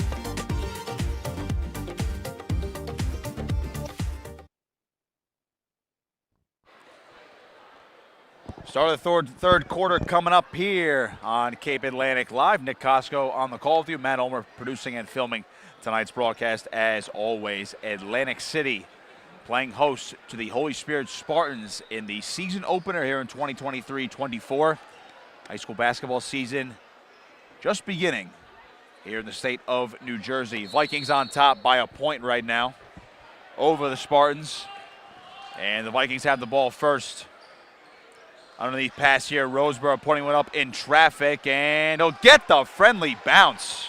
Start of the third quarter coming up here on Cape Atlantic Live. Nick Costco on the call with you. Matt Ulmer producing and filming tonight's broadcast. As always, Atlantic City playing host to the Holy Spirit Spartans in the season opener here in 2023-24. High school basketball season just beginning here in the state of New Jersey. Vikings on top by a point right now over the Spartans. And the Vikings have the ball first. Underneath pass here, Roseboro putting one up in traffic, and he'll get the friendly bounce.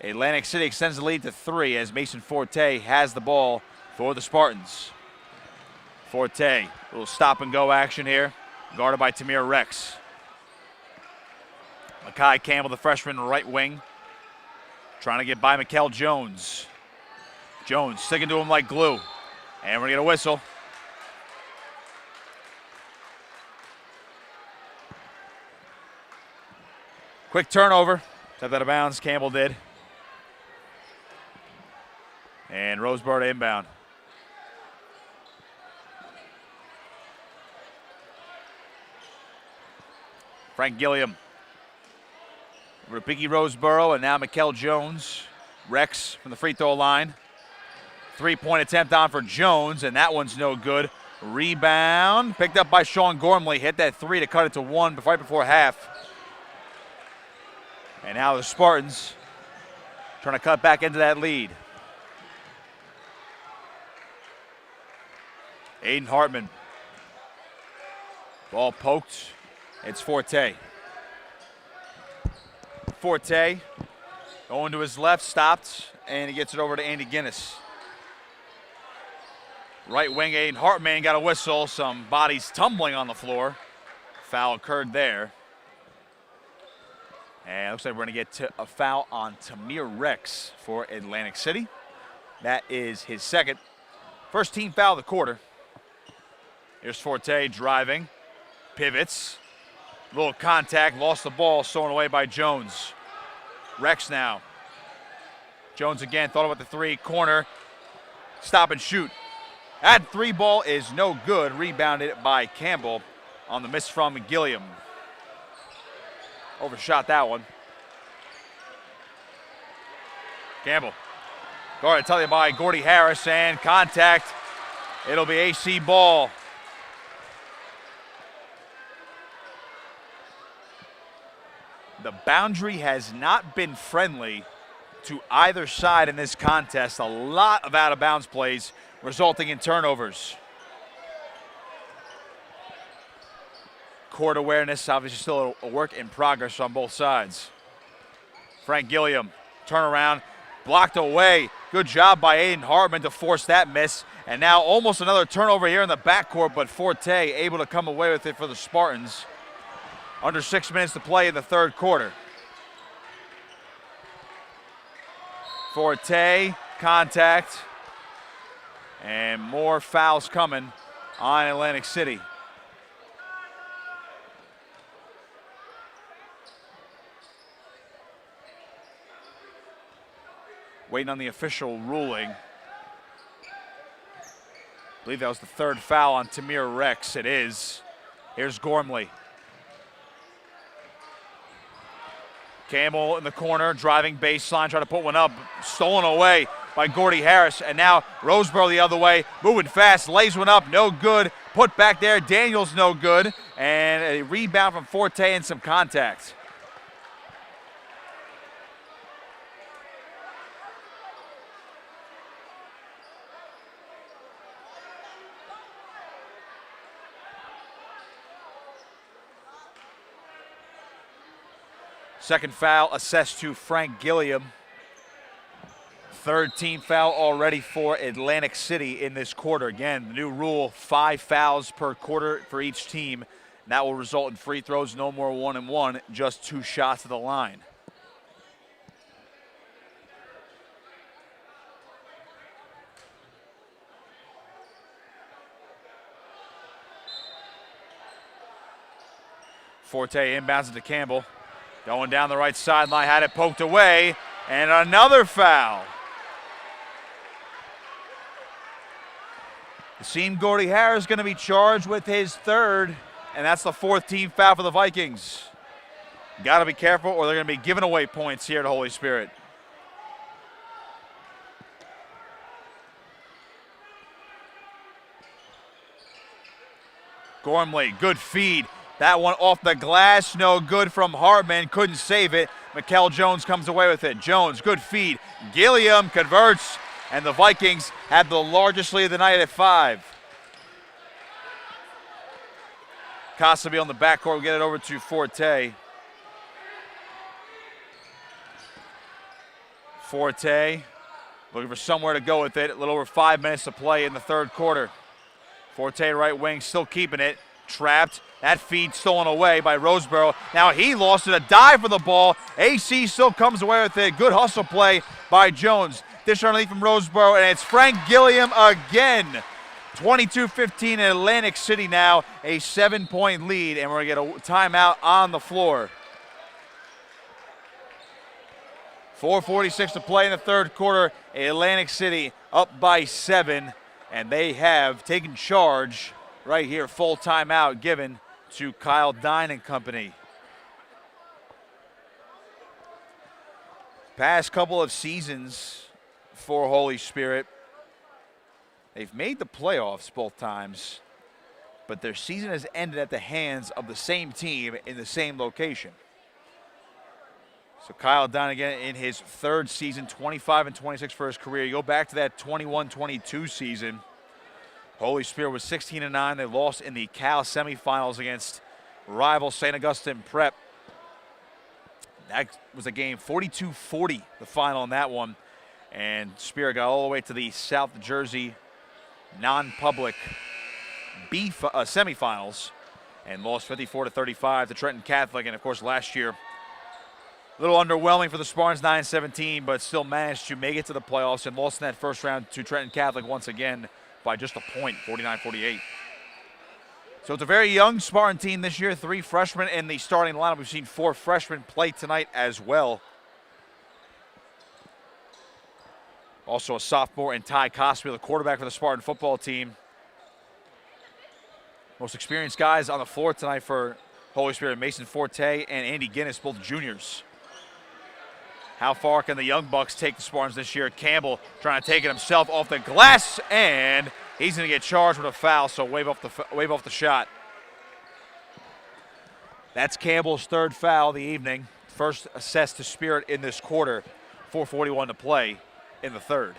Atlantic City extends the lead to 3 as Mason Forte has the ball for the Spartans. Forte, a little stop and go action here, guarded by Tamir Rex. Makai Campbell, the freshman right wing, trying to get by Mikkel Jones. Jones sticking to him like glue, and we're gonna get a whistle. Quick turnover, stepped out of bounds, Campbell did. And Roseboro to inbound. Frank Gilliam. Over to Biggie Roseboro, and now Mikkel Jones. Rex from the free throw line. 3-point attempt on for Jones, and that one's no good. Rebound, picked up by Sean Gormley. Hit that 3 to cut it to 1 right before half. And now the Spartans trying to cut back into that lead. Aiden Hartman. Ball poked. It's Forte. Forte going to his left, stopped, and he gets it over to Andy Guinness. Right wing Aiden Hartman got a whistle. Some bodies tumbling on the floor. Foul occurred there. And it looks like we're going to get a foul on Tamir Rex for Atlantic City. That is his second. First team foul of the quarter. Here's Forte driving. Pivots. Little contact, lost the ball, stolen away by Jones. Rex now. Jones again, thought about the 3, corner. Stop and shoot. That 3 ball is no good. Rebounded by Campbell on the miss from Gilliam. Overshot that one. Campbell. Guarded, tell you by Gordy Harris, and contact. It'll be AC ball. The boundary has not been friendly to either side in this contest. A lot of out-of-bounds plays resulting in turnovers. Court awareness, obviously still a work in progress on both sides. Frank Gilliam, turnaround, blocked away. Good job by Aiden Hartman to force that miss. And now almost another turnover here in the backcourt, but Forte able to come away with it for the Spartans. Under 6 minutes to play in the third quarter. Forte, contact, and more fouls coming on Atlantic City. Waiting on the official ruling. I believe that was the 3rd foul on Tamir Rex. It is. Here's Gormley. Campbell in the corner, driving baseline, trying to put one up. Stolen away by Gordy Harris. And now Roseboro the other way, moving fast, lays one up, no good. Put back there, Daniels no good. And a rebound from Forte and some contact. Second foul assessed to Frank Gilliam. Third team foul already for Atlantic City in this quarter. Again, the new rule, 5 fouls per quarter for each team. And that will result in free throws, no more 1-and-1, just 2 shots at the line. Forte inbounds it to Campbell. Going down the right sideline, had it poked away, and another foul. Asim Gordy Harris going to be charged with his third, and that's the 4th team foul for the Vikings. Got to be careful or they're going to be giving away points here to Holy Spirit. Gormley, good feed. That one off the glass, no good from Hartman, couldn't save it. Mikal Jones comes away with it. Jones, good feed. Gilliam converts. And the Vikings have the largest lead of the night at 5. Casiello on the backcourt will get it over to Forte. Forte looking for somewhere to go with it. A little over 5 minutes to play in the third quarter. Forte right wing still keeping it. Trapped. That feed stolen away by Roseboro. Now he lost it. A dive for the ball. AC still comes away with it. Good hustle play by Jones. Dish underneath from Roseboro, and it's Frank Gilliam again. 22-15 in Atlantic City now, a 7-point lead, and we're going to get a timeout on the floor. 4:46 to play in the third quarter. Atlantic City up by 7, and they have taken charge right here. Full timeout given to Kyle Dine and company. Past couple of seasons for Holy Spirit, they've made the playoffs both times, but their season has ended at the hands of the same team in the same location. So Kyle Dunn again in his 3rd season, 25-26 for his career. You go back to that 21-22 season, Holy Spirit was 16-9. They lost in the Cal semifinals against rival St. Augustine Prep. That was a game 42-40, the final in that one. And Spirit got all the way to the South Jersey non-public B semifinals and lost 54-35 to Trenton Catholic. And of course last year, a little underwhelming for the Spartans, 9-17, but still managed to make it to the playoffs and lost in that first round to Trenton Catholic once again by just a point, 49-48. So it's a very young Spartan team this year, 3 freshmen in the starting lineup. We've seen 4 freshmen play tonight as well. Also a sophomore in Ty Cosby, the quarterback for the Spartan football team. Most experienced guys on the floor tonight for Holy Spirit, Mason Forte and Andy Guinness, both juniors. How far can the Young Bucks take the Spartans this year? Campbell trying to take it himself off the glass, and he's going to get charged with a foul, so wave off the shot. That's Campbell's 3rd foul of the evening. First assessed to Spirit in this quarter. 4:41 to play in the 3rd.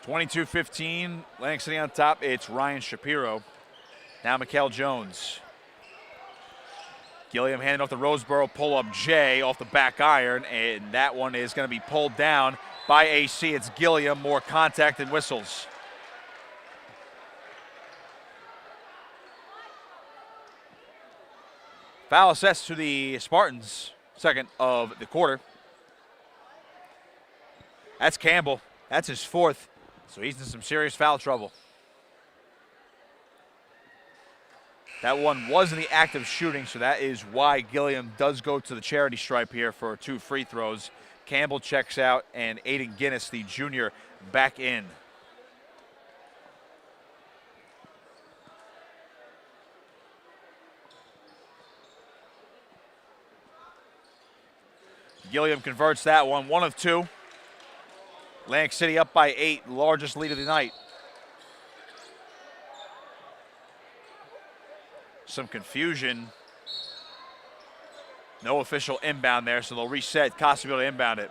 22-15, Atlantic City on top. It's Ryan Shapiro. Now Mikal Jones. Gilliam handing off the Roseboro pull-up J off the back iron, and that one is going to be pulled down by AC. It's Gilliam, more contact and whistles. Foul assessed to the Spartans, 2nd of the quarter. That's Campbell. That's his 4th, so he's in some serious foul trouble. That one was in the act of shooting, so that is why Gilliam does go to the charity stripe here for 2 free throws. Campbell checks out, and Aiden Guinness, the junior, back in. Gilliam converts that one, 1 of 2. Atlantic City up by 8, largest lead of the night. Some confusion. No official inbound there, so they'll reset. Casiello to inbound it.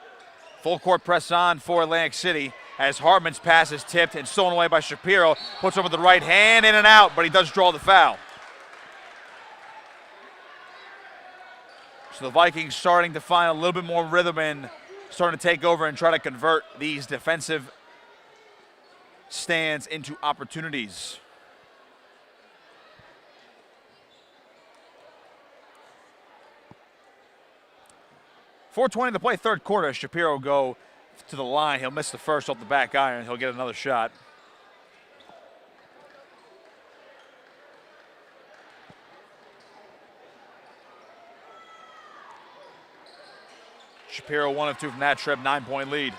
Full court press on for Atlantic City as Hartman's pass is tipped and stolen away by Shapiro. Puts over the right hand, in and out, but he does draw the foul. So the Vikings starting to find a little bit more rhythm and starting to take over and try to convert these defensive stands into opportunities. .420 to play third quarter. Shapiro go to the line. He'll miss the first off the back iron. He'll get another shot. Shapiro 1 of 2 from that trip, 9-point lead.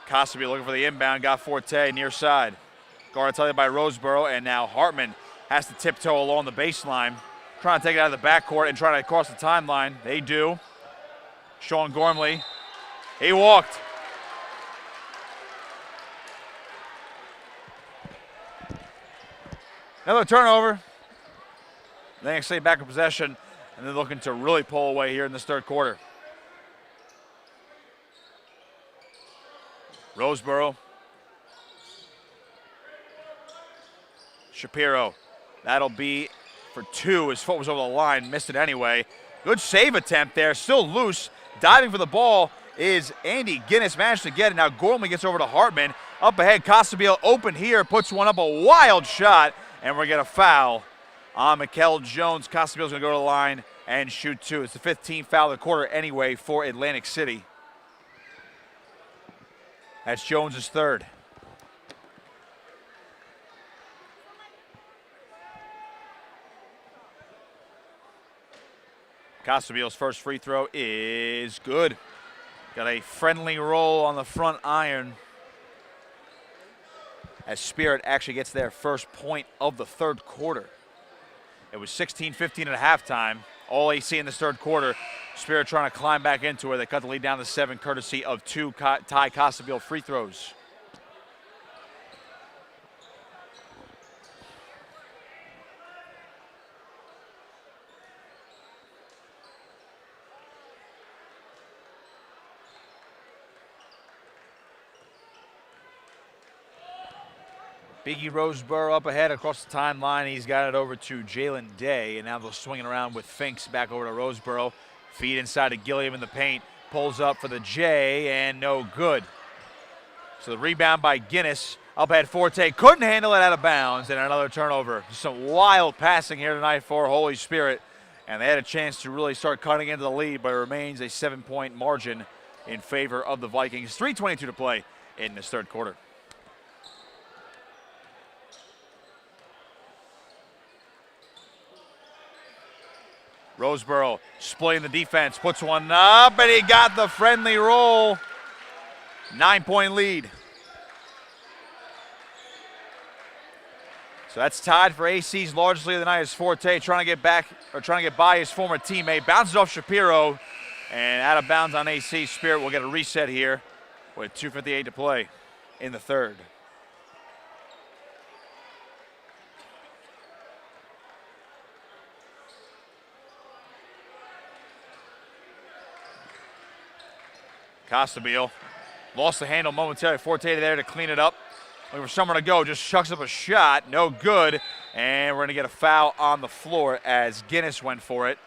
Casiello looking for the inbound, got Forte near side. Guarded tightly by Roseboro, and now Hartman has to tiptoe along the baseline, trying to take it out of the backcourt and trying to cross the timeline. They do. Sean Gormley, he walked. Another turnover. They actually back in possession, and they're looking to really pull away here in this third quarter. Roseboro. Shapiro. That'll be for 2. His foot was over the line, missed it anyway. Good save attempt there, still loose. Diving for the ball is Andy Guinness, managed to get it. Now Gormley gets over to Hartman. Up ahead, Casiello open here, puts one up, a wild shot, and we're going to foul on Mikel Jones. Casiello's going to go to the line and shoot 2. It's the 15th foul of the quarter anyway for Atlantic City. That's Jones' third. Casiello's first free throw is good. Got a friendly roll on the front iron as Spirit actually gets their first point of the third quarter. It was 16-15 at halftime. All AC in this third quarter. Spirit trying to climb back into it. They cut the lead down to 7 courtesy of 2 Ty Casiello free throws. Biggie Roseboro up ahead across the timeline. He's got it over to Jalen Day, and now they'll swing it around with Finks back over to Roseboro. Feed inside to Gilliam in the paint. Pulls up for the J, and no good. So the rebound by Guinness. Up ahead, Forte couldn't handle it out of bounds, and another turnover. Just some wild passing here tonight for Holy Spirit, and they had a chance to really start cutting into the lead, but it remains a 7-point margin in favor of the Vikings. 3:22 to play in this third quarter. Roseboro splitting the defense, puts one up, and he got the friendly roll. 9-point lead. So that's tied for AC's largest lead of the night as Forte trying to get back, or trying to get by his former teammate. Bounces off Shapiro, and out of bounds on AC. Spirit will get a reset here with 2:58 to play in the third. Casiello lost the handle momentarily. Forte there to clean it up. Looking for somewhere to go, just chucks up a shot, no good. And we're gonna get a foul on the floor as Guinness went for it.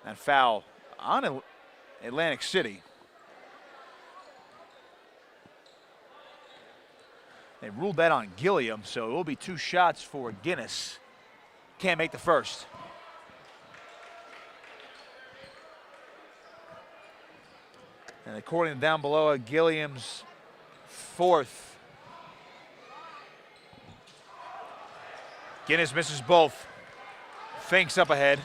And foul on Atlantic City. They ruled that on Gilliam, so it will be 2 shots for Guinness. Can't make the first. And according to down below, Gilliam's 4th. Guinness misses both. Finks up ahead.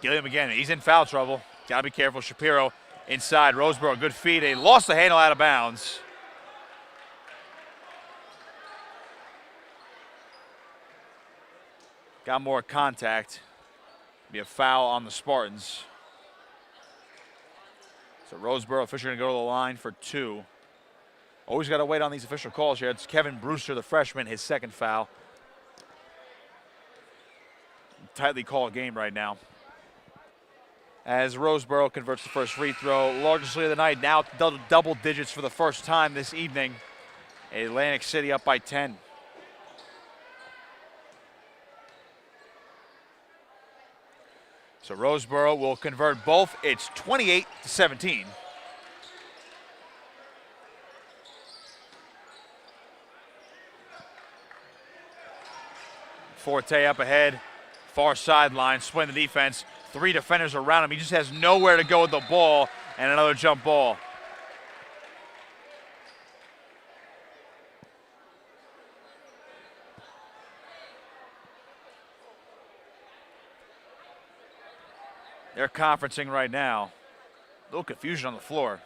Gilliam again, he's in foul trouble. Gotta be careful. Shapiro inside. Roseboro, good feed. They lost the handle out of bounds. Got more contact. Be a foul on the Spartans. So Roseboro officially going to go to the line for 2. Always got to wait on these official calls here. It's Kevin Brewster, the freshman, his second foul. Tightly called game right now. As Roseboro converts the first free throw, largest lead of the night, now double digits for the first time this evening. Atlantic City up by 10. So Roseboro will convert both. It's 28-17. Forte up ahead, far sideline, splitting the defense. 3 defenders around him. He just has nowhere to go with the ball, and another jump ball. They're conferencing right now. A little confusion on the floor.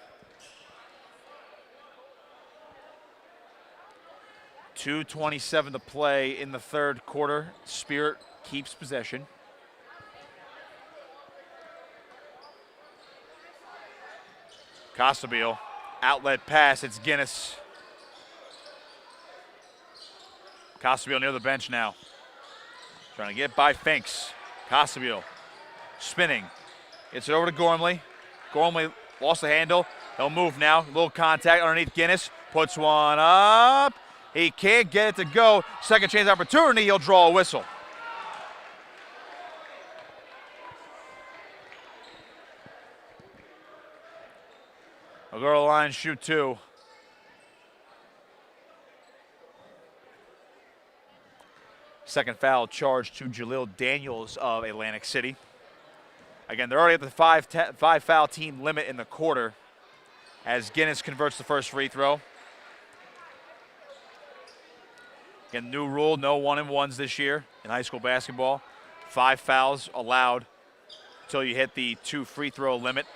2:27 to play in the third quarter. Spirit keeps possession. Casiello, outlet pass, it's Guinness. Casiello near the bench now. Trying to get by Finks. Casiello spinning. Gets it over to Gormley. Gormley lost the handle. He'll move now. A little contact underneath Guinness. Puts one up. He can't get it to go. Second chance opportunity. He'll draw a whistle. I'll go to the line, shoot 2. Second foul charged to Jalil Daniels of Atlantic City. Again, they're already at the 5 foul team limit in the quarter as Guinness converts the first free throw. Again, new rule, no 1-and-1s this year in high school basketball. 5 fouls allowed until you hit the 2 free throw limit.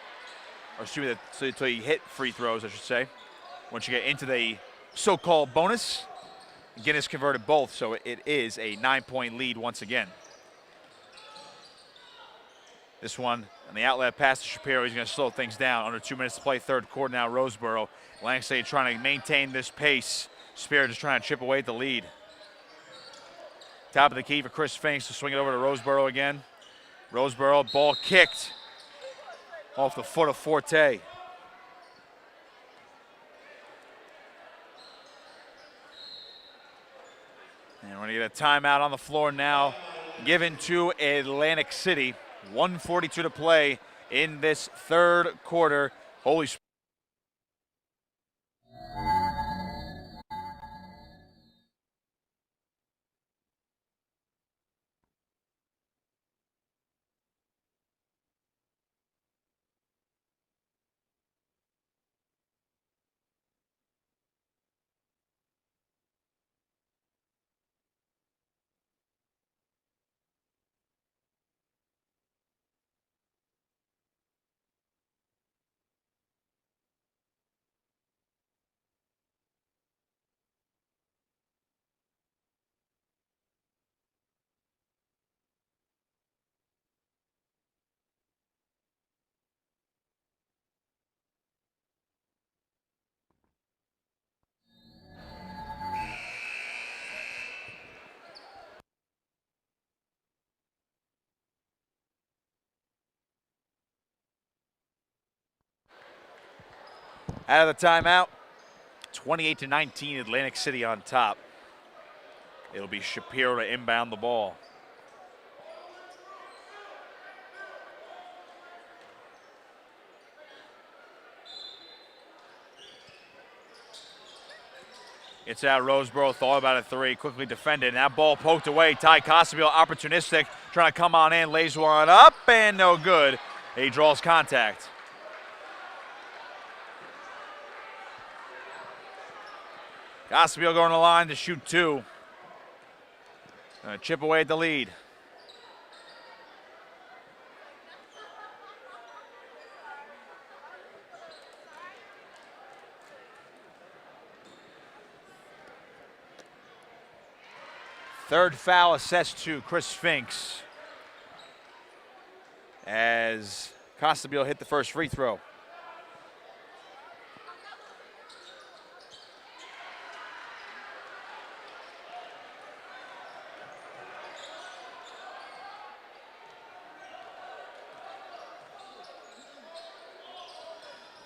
Or excuse me, until you hit free throws, I should say. Once you get into the so-called bonus, Guinness converted both, so it is a 9-point lead once again. This one, on the outlet pass to Shapiro, he's going to slow things down. Under 2 minutes to play, third quarter now, Roseboro. Atlantic City trying to maintain this pace. Spirit just trying to chip away at the lead. Top of the key for Chris Finks to swing it over to Roseboro again. Roseboro, ball kicked off the foot of Forte. And we're going to get a timeout on the floor now, given to Atlantic City. 1:42 to play in this third quarter. Holy out of the timeout. 28-19, Atlantic City on top. It'll be Shapiro to inbound the ball. It's out. Roseboro thought about a 3, quickly defended. And that ball poked away. Ty Casiello, opportunistic, trying to come on in, lays one up, and no good. He draws contact. Casiello going to the line to shoot 2. Gonna chip away at the lead. Third foul assessed to Chris Finks as Casiello hit the first free throw.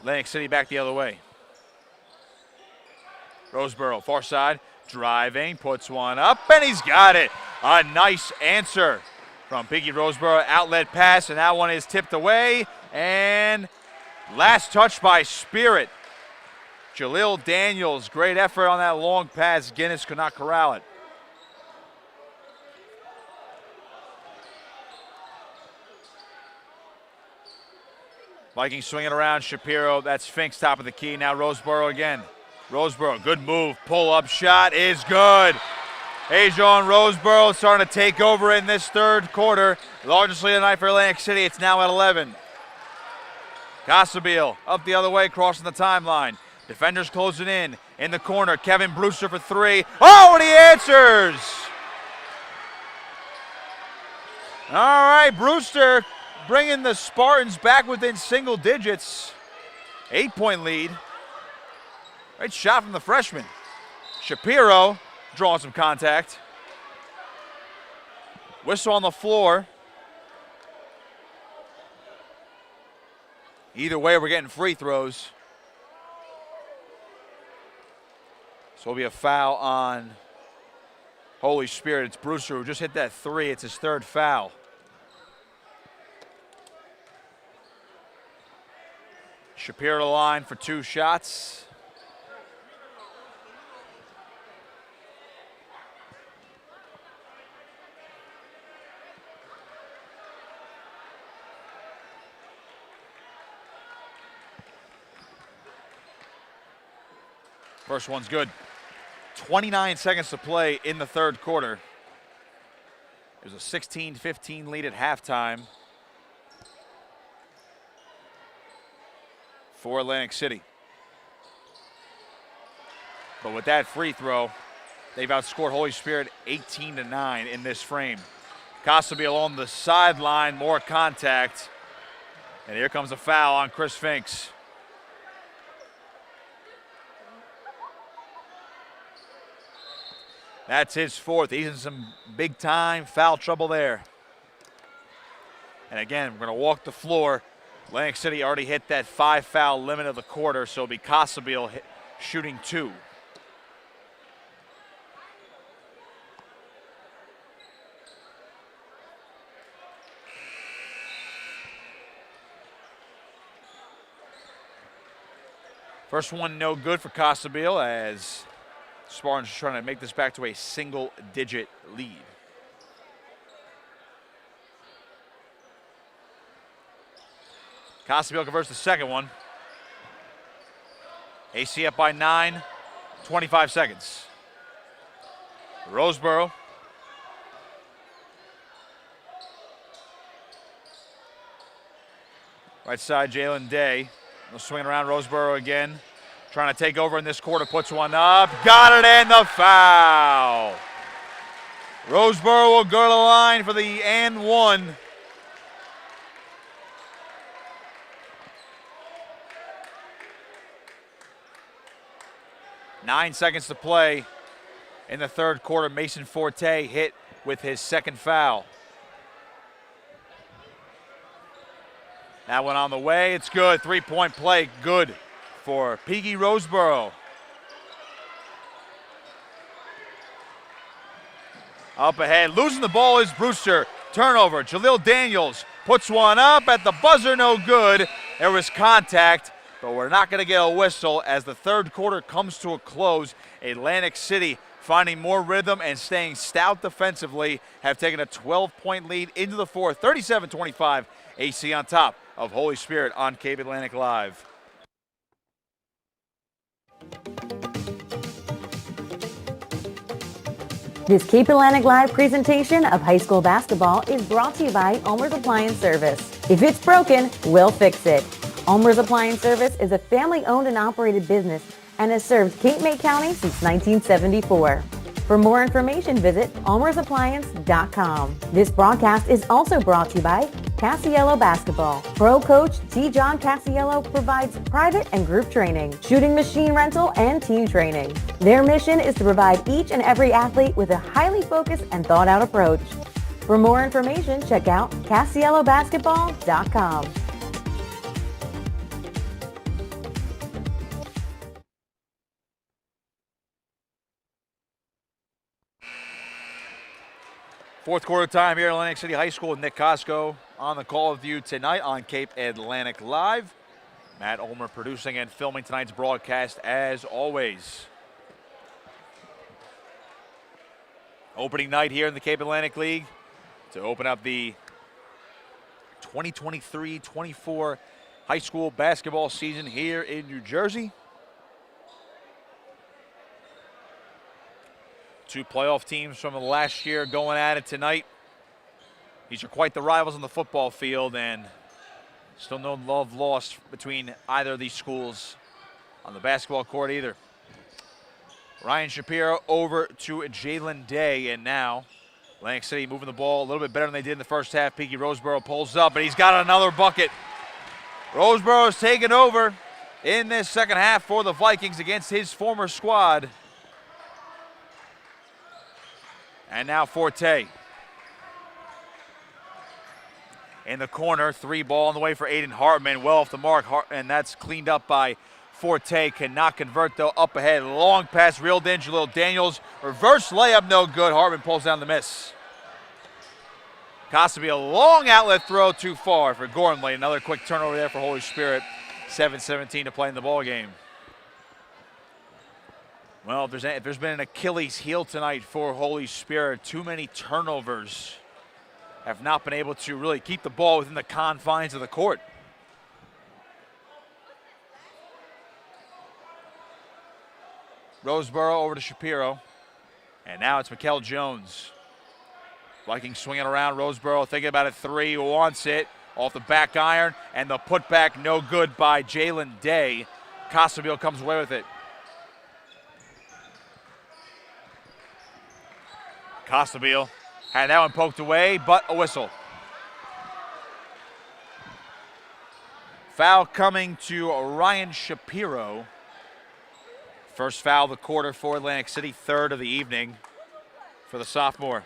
Atlantic City back the other way. Roseboro, far side, driving, puts one up, and he's got it. A nice answer from Piggy Roseboro. Outlet pass, and that one is tipped away. And last touch by Spirit. Jaleel Daniels, great effort on that long pass. Guinness could not corral it. Vikings swinging around. Shapiro, that's Fink's top of the key. Now Roseboro again. Roseboro, good move. Pull-up shot is good. Ajon Roseboro starting to take over in this third quarter. Largest lead of the night for Atlantic City. It's now at 11. Casiello up the other way, crossing the timeline. Defenders closing in the corner. Kevin Brewster for three. Oh, and he answers! All right, Brewster bringing the Spartans back within single digits. 8-point lead. Great shot from the freshman. Shapiro drawing some contact. Whistle on the floor. Either way, we're getting free throws. So it'll be a foul on Holy Spirit. It's Brewster who just hit that three. It's his third foul. Shapiro to the line for two shots. First one's good. 29 seconds to play in the third quarter. There's a 16-15 lead at halftime for Atlantic City. But with that free throw, they've outscored Holy Spirit 18-9 in this frame. Casiello on the sideline, more contact. And here comes a foul on Chris Finks. That's his fourth. He's in some big-time foul trouble there. And again, we're going to walk the floor. Atlantic City already hit that 5-foul limit of the quarter, so it'll be Casiello shooting two. First one no good for Casiello as Spartans are trying to make this back to a single-digit lead. Casiello converts the second one. AC up by 9, 25 seconds. Roseboro. Right side, Jalen Day. They'll swing around Roseboro again. Trying to take over in this quarter, puts one up. Got it, and the foul. Roseboro will go to the line for the and one. Nine seconds to play in the third quarter. Mason Forte hit with his second foul. That one on the way. It's good. Three-point play. Good for Piggy Roseboro. Up ahead. Losing the ball is Brewster. Turnover. Jaleel Daniels puts one up at the buzzer. No good. There was contact, but we're not going to get a whistle as the third quarter comes to a close. Atlantic City finding more rhythm and staying stout defensively have taken a 12-point lead into the fourth. 37-25. AC on top of Holy Spirit on Cape Atlantic Live. This Cape Atlantic Live presentation of high school basketball is brought to you by Ulmer's Appliance Service. If it's broken, we'll fix it. Ulmer's Appliance Service is a family-owned and operated business and has served Cape May County since 1974. For more information, visit ulmersappliance.com. This broadcast is also brought to you by Casiello Basketball. Pro coach T. John Casiello provides private and group training, shooting machine rental, and team training. Their mission is to provide each and every athlete with a highly focused and thought-out approach. For more information, check out CasielloBasketball.com. Fourth quarter time here at Atlantic City High School with Nick Cosco on the call with you tonight on Cape Atlantic Live. Matt Ulmer producing and filming tonight's broadcast as always. Opening night here in the Cape Atlantic League to open up the 2023-24 high school basketball season here in New Jersey. Two playoff teams from the last year going at it tonight. These are quite the rivals on the football field, and still no love lost between either of these schools on the basketball court either. Ryan Shapiro over to Jalen Day, and now Atlantic City moving the ball a little bit better than they did in the first half. Peaky Roseboro pulls up, and he's got another bucket. Roseboro is taking over in this second half for the Vikings against his former squad. And now Forte. In the corner, three ball on the way for Aiden Hartman. Well off the mark, and that's cleaned up by Forte. Cannot convert though, up ahead. Long pass, reeled in, Jalil Daniels. Reverse layup, no good. Hartman pulls down the miss. Costa be a long outlet throw, too far for Gormley. Another quick turnover there for Holy Spirit. 7:17 to play in the ball game. Well, if there's been an Achilles heel tonight for Holy Spirit, too many turnovers. Have not been able to really keep the ball within the confines of the court. Roseboro over to Shapiro. And now it's Mikkel Jones. Vikings swinging around. Roseboro thinking about a three, wants it. Off the back iron, and the putback no good by Jalen Day. Costabile comes away with it. Costabile had that one poked away, but a whistle. Foul coming to Ryan Shapiro. First foul of the quarter for Atlantic City, third of the evening for the sophomore.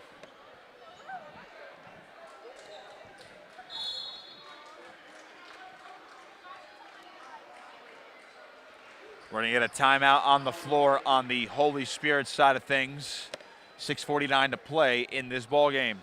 We're going to get a timeout on the floor on the Holy Spirit side of things. 6:49 to play in this ball game.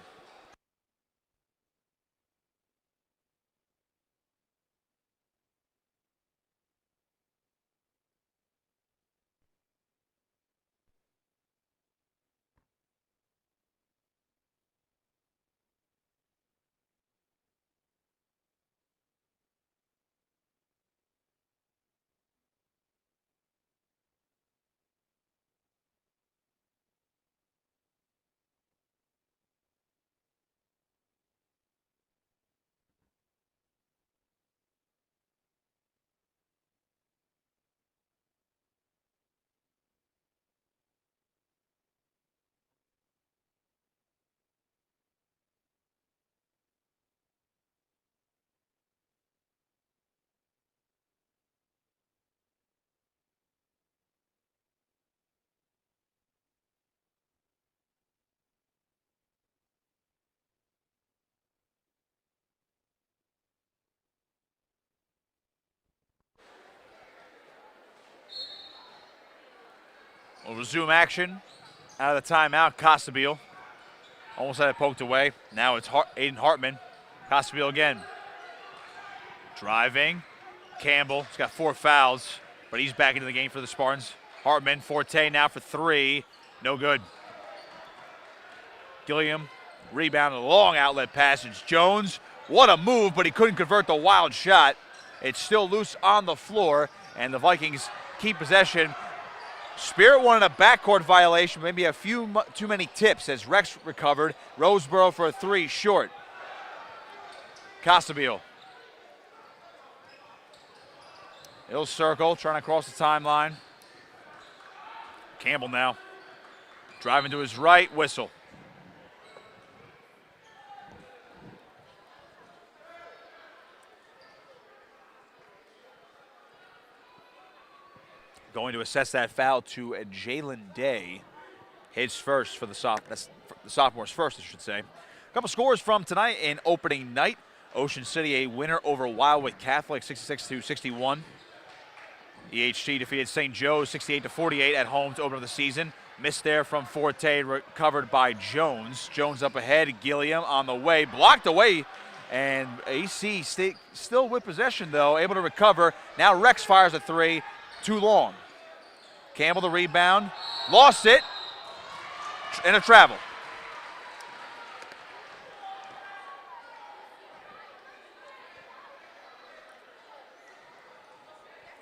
We'll resume action out of the timeout. Costabile almost had it poked away. Now it's Aiden Hartman. Costabile again. Driving. Campbell. He's got 4 fouls, but he's back into the game for the Spartans. Hartman, Forte now for 3. No good. Gilliam, rebound, a long outlet passage. Jones, what a move, but he couldn't convert the wild shot. It's still loose on the floor, and the Vikings keep possession. Spirit wanted a backcourt violation, maybe a few too many tips as Rex recovered. Roseboro for a 3, short. Costabile. He'll circle, trying to cross the timeline. Campbell now. Driving to his right, whistle. Going to assess that foul to Jalen Day. His first for the sophomore's first, I should say. A couple scores from tonight in opening night. Ocean City a winner over Wildwood Catholic, 66-61. EHT defeated St. Joe's 68-48 at home to open up the season. Missed there from Forte, recovered by Jones. Jones up ahead, Gilliam on the way, blocked away, and AC still with possession though, able to recover. Now Rex fires a three, too long. Campbell the rebound, lost it, and a travel.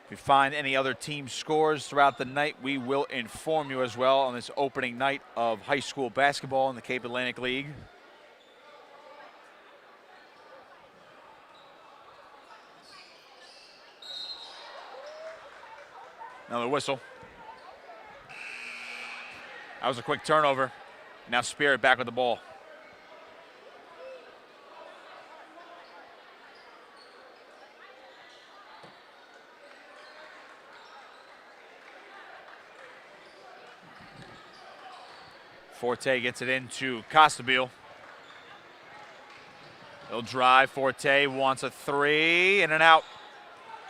If we find any other team scores throughout the night, we will inform you as well on this opening night of high school basketball in the Cape Atlantic League. Another whistle. That was a quick turnover. Now Spirit back with the ball. Forte gets it into Costabile. He'll drive. Forte wants a three, in and out.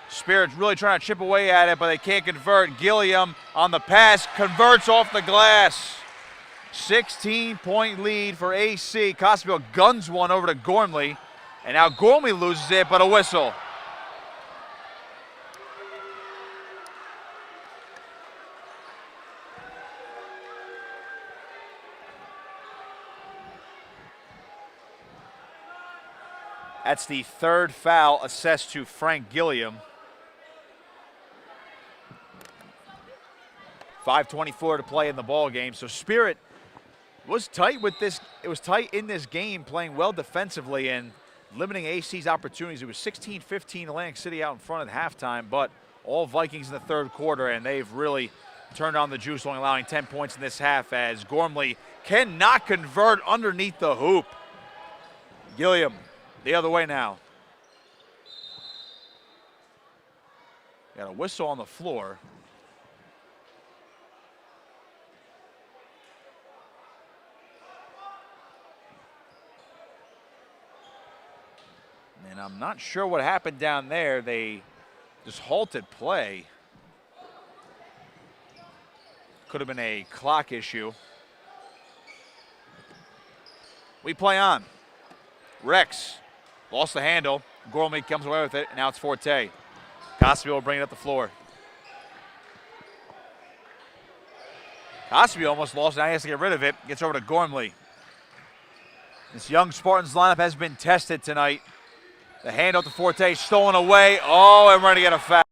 Spirit's really trying to chip away at it, but they can't convert. Gilliam on the pass, converts off the glass. 16-point lead for AC. Costabile guns one over to Gormley, and now Gormley loses it, but a whistle. That's the third foul assessed to Frank Gilliam. 5:24 to play in the ball game. So Spirit was tight with this. It was tight in this game, playing well defensively and limiting AC's opportunities. It was 16-15 Atlantic City out in front at halftime, but all Vikings in the third quarter, and they've really turned on the juice, only allowing 10 points in this half as Gormley cannot convert underneath the hoop. Gilliam the other way now. Got a whistle on the floor. And I'm not sure what happened down there. They just halted play. Could have been a clock issue. We play on. Rex lost the handle. Gormley comes away with it, and now it's Forte. Costabile will bring it up the floor. Costabile almost lost it. Now he has to get rid of it. Gets over to Gormley. This young Spartans lineup has been tested tonight. The handoff to Forte, stolen away. Oh, and we're going to get a foul.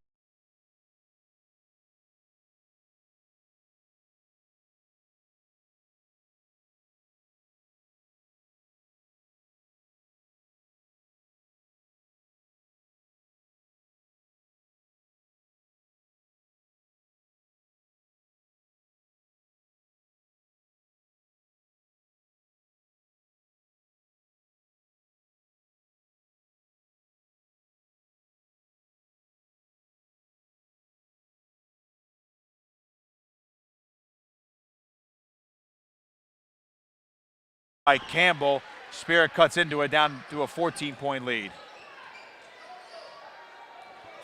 By Campbell. Spirit cuts into it, down to a 14-point lead.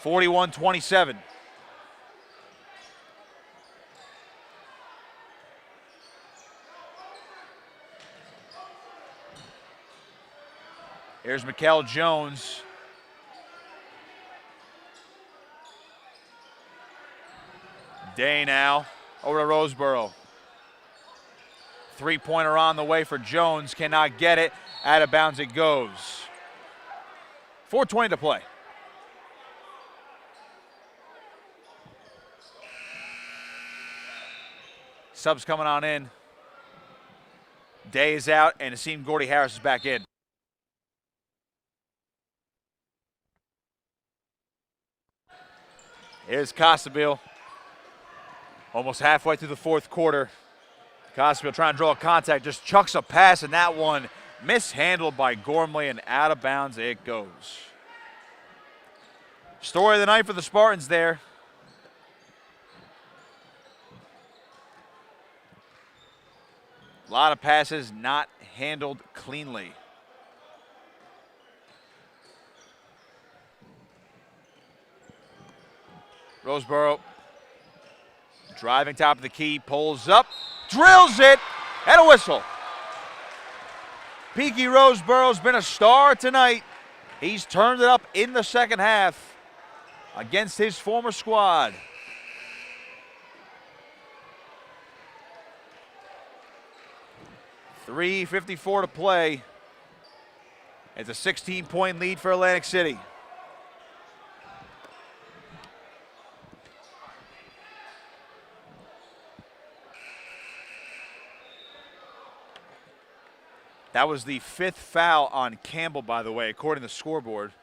41-27. Here's Mikel Jones. Day now over to Roseboro. Three-pointer on the way for Jones, cannot get it. Out of bounds it goes. 4:20 to play. Subs coming on in. Day is out, and Asim Gordy Harris is back in. Here's Costabile. Almost halfway through the fourth quarter. Costabile trying to draw a contact, just chucks a pass, and that one mishandled by Gormley, and out of bounds it goes. Story of the night for the Spartans there. A lot of passes not handled cleanly. Roseboro driving top of the key, pulls up, drills it, and a whistle. Peaky Roseborough's been a star tonight. He's turned it up in the second half against his former squad. .354 to play. It's a 16-point lead for Atlantic City. That was the 5th foul on Campbell, by the way, according to the scoreboard.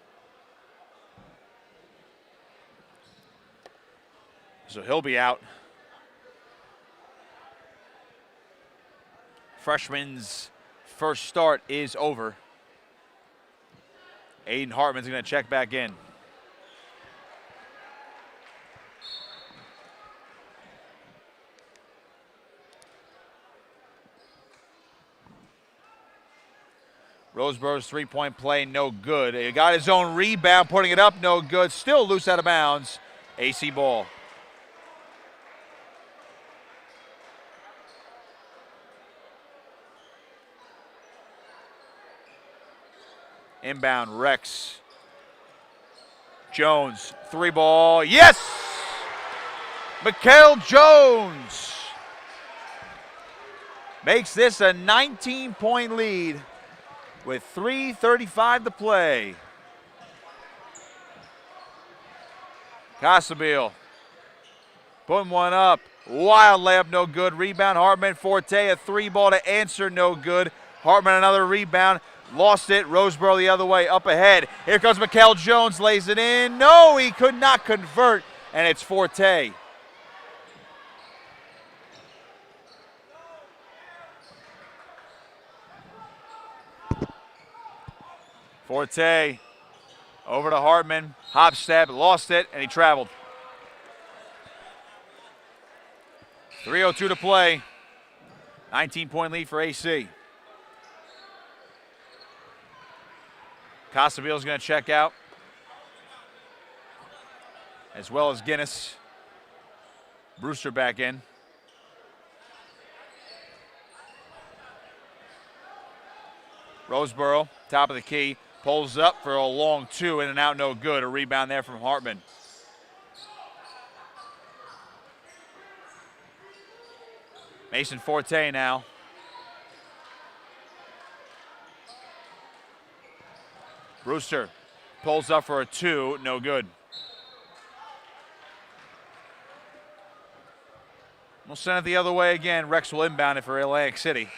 So he'll be out. Freshman's first start is over. Aiden Hartman's going to check back in. Roseborough's three-point play, no good. He got his own rebound, putting it up, no good. Still loose out of bounds. AC ball. Inbound, Rex. Jones, three ball, yes! Mikael Jones makes this a 19-point lead with 3:35 to play. Casiello putting one up. Wild layup, no good. Rebound, Hartman. Forte, a three ball to answer, no good. Hartman, another rebound. Lost it. Roseborough the other way, up ahead. Here comes Mikael Jones, lays it in. No, he could not convert, and it's Forte. Forte over to Hartman. Hop step, lost it, and he traveled. 3:02 to play. 19-point lead for AC. Casiello's going to check out, as well as Guinness. Brewster back in. Roseborough, top of the key, pulls up for a long two, in and out, no good. A rebound there from Hartman. Mason Forte now. Brewster pulls up for a two, no good. We'll send it the other way again. Rex will inbound it for Atlantic City.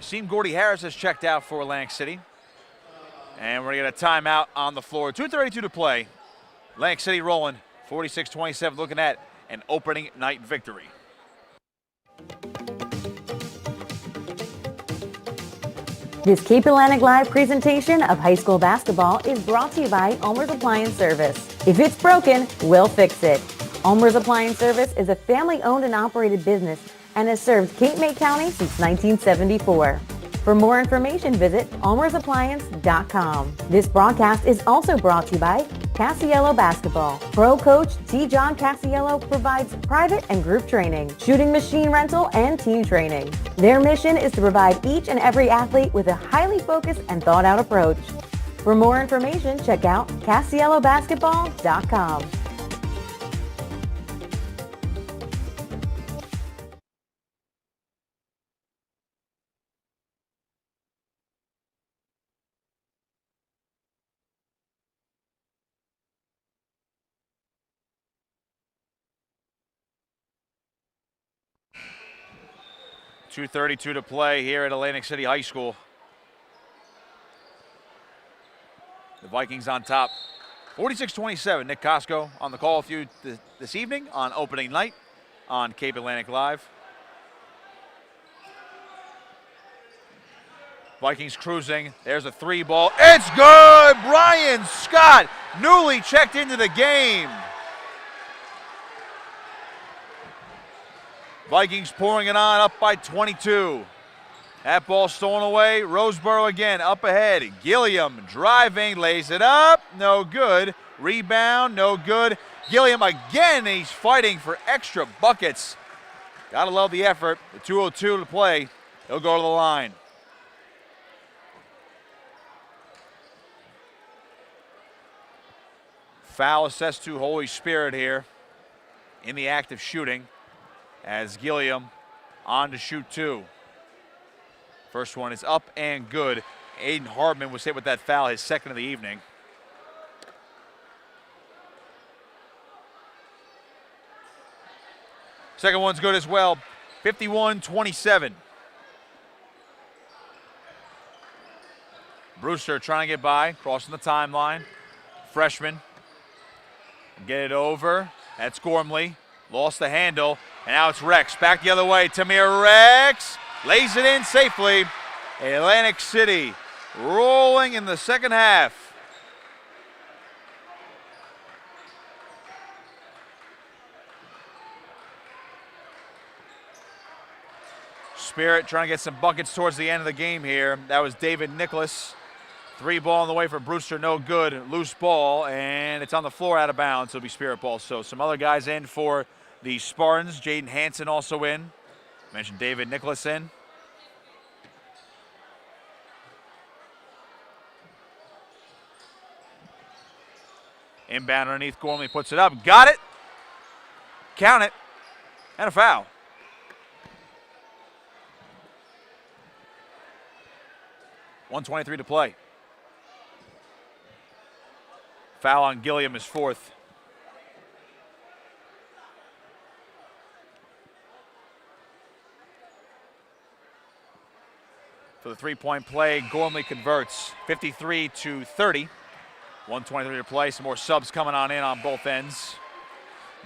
Asim Gordy Harris has checked out for Atlantic City. And we're going to get a timeout on the floor. 2:32 to play. Atlantic City rolling, 46-27, looking at an opening night victory. This Cape Atlantic Live presentation of high school basketball is brought to you by Ulmer's Appliance Service. If it's broken, we'll fix it. Ulmer's Appliance Service is a family-owned and operated business and has served Cape May County since 1974. For more information, visit ulmersappliance.com. This broadcast is also brought to you by Casiello Basketball. Pro coach T. John Casiello provides private and group training, shooting machine rental, and team training. Their mission is to provide each and every athlete with a highly focused and thought-out approach. For more information, check out CasielloBasketball.com. .232 to play here at Atlantic City High School. The Vikings on top. 46-27. Nick Costco on the call with you this evening on opening night on Cape Atlantic Live. Vikings cruising. There's a three ball. It's good! Brian Scott, newly checked into the game. Vikings pouring it on, up by 22. That ball stolen away. Roseboro again up ahead. Gilliam driving, lays it up. No good. Rebound, no good. Gilliam again. He's fighting for extra buckets. Gotta love the effort. The 2:02 to play. He'll go to the line. Foul assessed to Holy Spirit here in the act of shooting as Gilliam on to shoot two. First one is up and good. Aiden Hardman was hit with that foul, his second of the evening. Second one's good as well. 51-27. Brewster trying to get by, crossing the timeline. Freshman. Get it over. That's Gormley. Lost the handle. And now it's Rex. Back the other way. Tamir Rex lays it in safely. Atlantic City rolling in the second half. Spirit trying to get some buckets towards the end of the game here. That was David Nicholas. Three ball on the way for Brewster, no good. Loose ball, and it's on the floor out of bounds. It'll be Spirit ball. So some other guys in for the Spartans. Jaden Hanson also in. Mentioned David Nicholas in. Inbound underneath, Gormley puts it up. Got it. Count it. And a foul. .123 to play. Foul on Gilliam is fourth. For the three-point play, Gormley converts 53-30. 1:23 to play. Some more subs coming on in on both ends.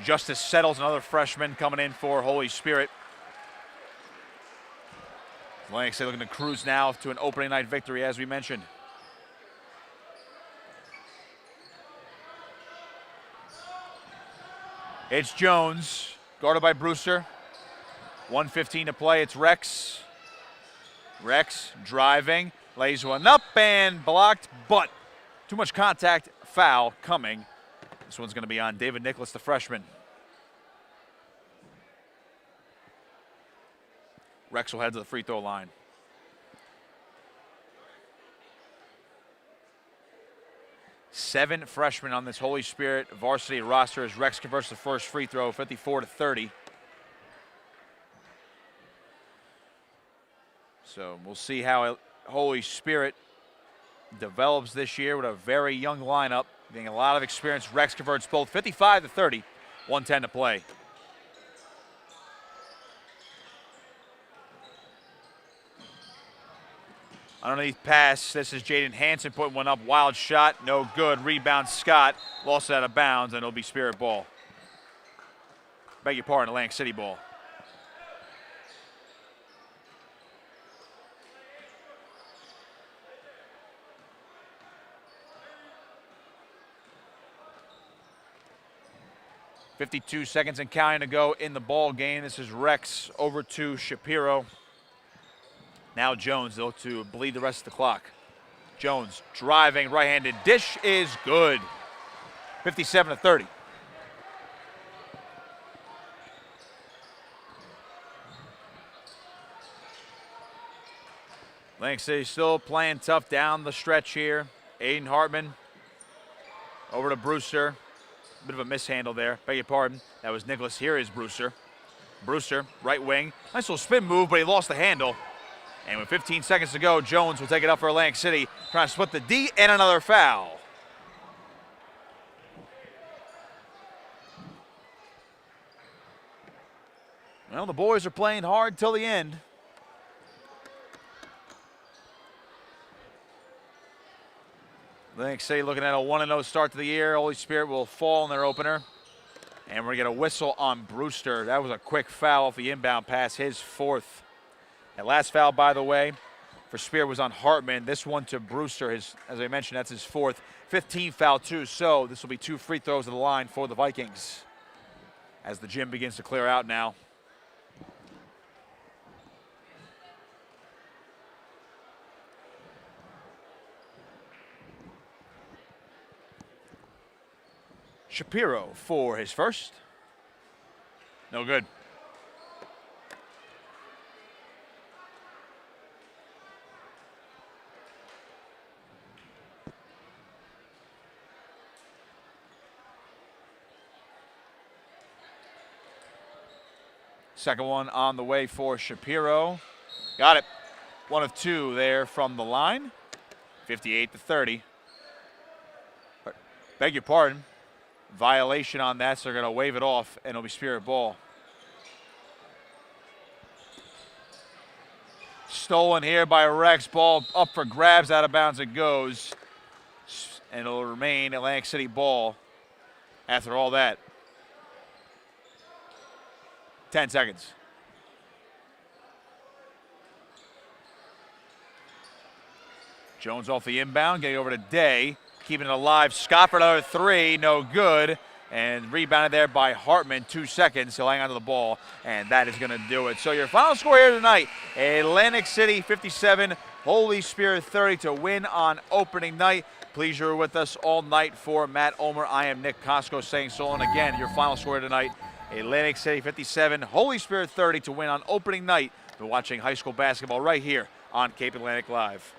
Justice Settles, another freshman coming in for Holy Spirit. Atlantic City looking to cruise now to an opening night victory, as we mentioned. It's Jones, guarded by Brewster. 1:15 to play. It's Rex. Rex driving, lays one up and blocked, but too much contact, foul coming. This one's going to be on David Nicholas, the freshman. Rex will head to the free throw line. Seven freshmen on this Holy Spirit varsity roster as Rex converts the first free throw, 54-30. So we'll see how Holy Spirit develops this year with a very young lineup, getting a lot of experience. Rex converts both, 55-30, 1:10 to play. Underneath pass, this is Jaden Hanson putting one up, wild shot, no good. Rebound Scott, lost it out of bounds, and it'll be Spirit ball. Beg your pardon, Atlantic City ball. .52 seconds and counting to go in the ball game. This is Rex over to Shapiro. Now Jones, they'll to bleed the rest of the clock. Jones driving, right-handed dish is good. 57-30. Atlantic City still playing tough down the stretch here. Aiden Hartman over to Brewster. Bit of a mishandle there, beg your pardon. That was Nicholas. Here is Brewster. Brewster, right wing. Nice little spin move, but he lost the handle. And with 15 seconds to go, Jones will take it up for Atlantic City, trying to split the D, and another foul. Well, the boys are playing hard till the end. Atlantic City looking at a 1-0 start to the year. Holy Spirit will fall in their opener. And we're going to get a whistle on Brewster. That was a quick foul off the inbound pass, his fourth. That last foul, by the way, for Spirit was on Hartman. This one to Brewster, as I mentioned, that's his fourth. 15 foul too, so this will be two free throws at the line for the Vikings as the gym begins to clear out now. Shapiro for his first. No good. Second one on the way for Shapiro. Got it. 1 of 2 there from the line. 58-30. Beg your pardon. Violation on that, so they're going to wave it off, and it'll be Spirit ball. Stolen here by Rex. Ball up for grabs. Out of bounds it goes. And it'll remain Atlantic City ball after all that. 10 seconds. Jones off the inbound, getting over to Day. Keeping it alive. Scott for another 3. No good. And rebounded there by Hartman. 2 seconds. He'll hang on to the ball. And that is going to do it. So your final score here tonight, Atlantic City 57, Holy Spirit 30 to win on opening night. Please, you're with us all night for Matt Ulmer. I am Nick Costco saying so. And again, your final score tonight, Atlantic City 57, Holy Spirit 30 to win on opening night. We're watching high school basketball right here on Cape Atlantic Live.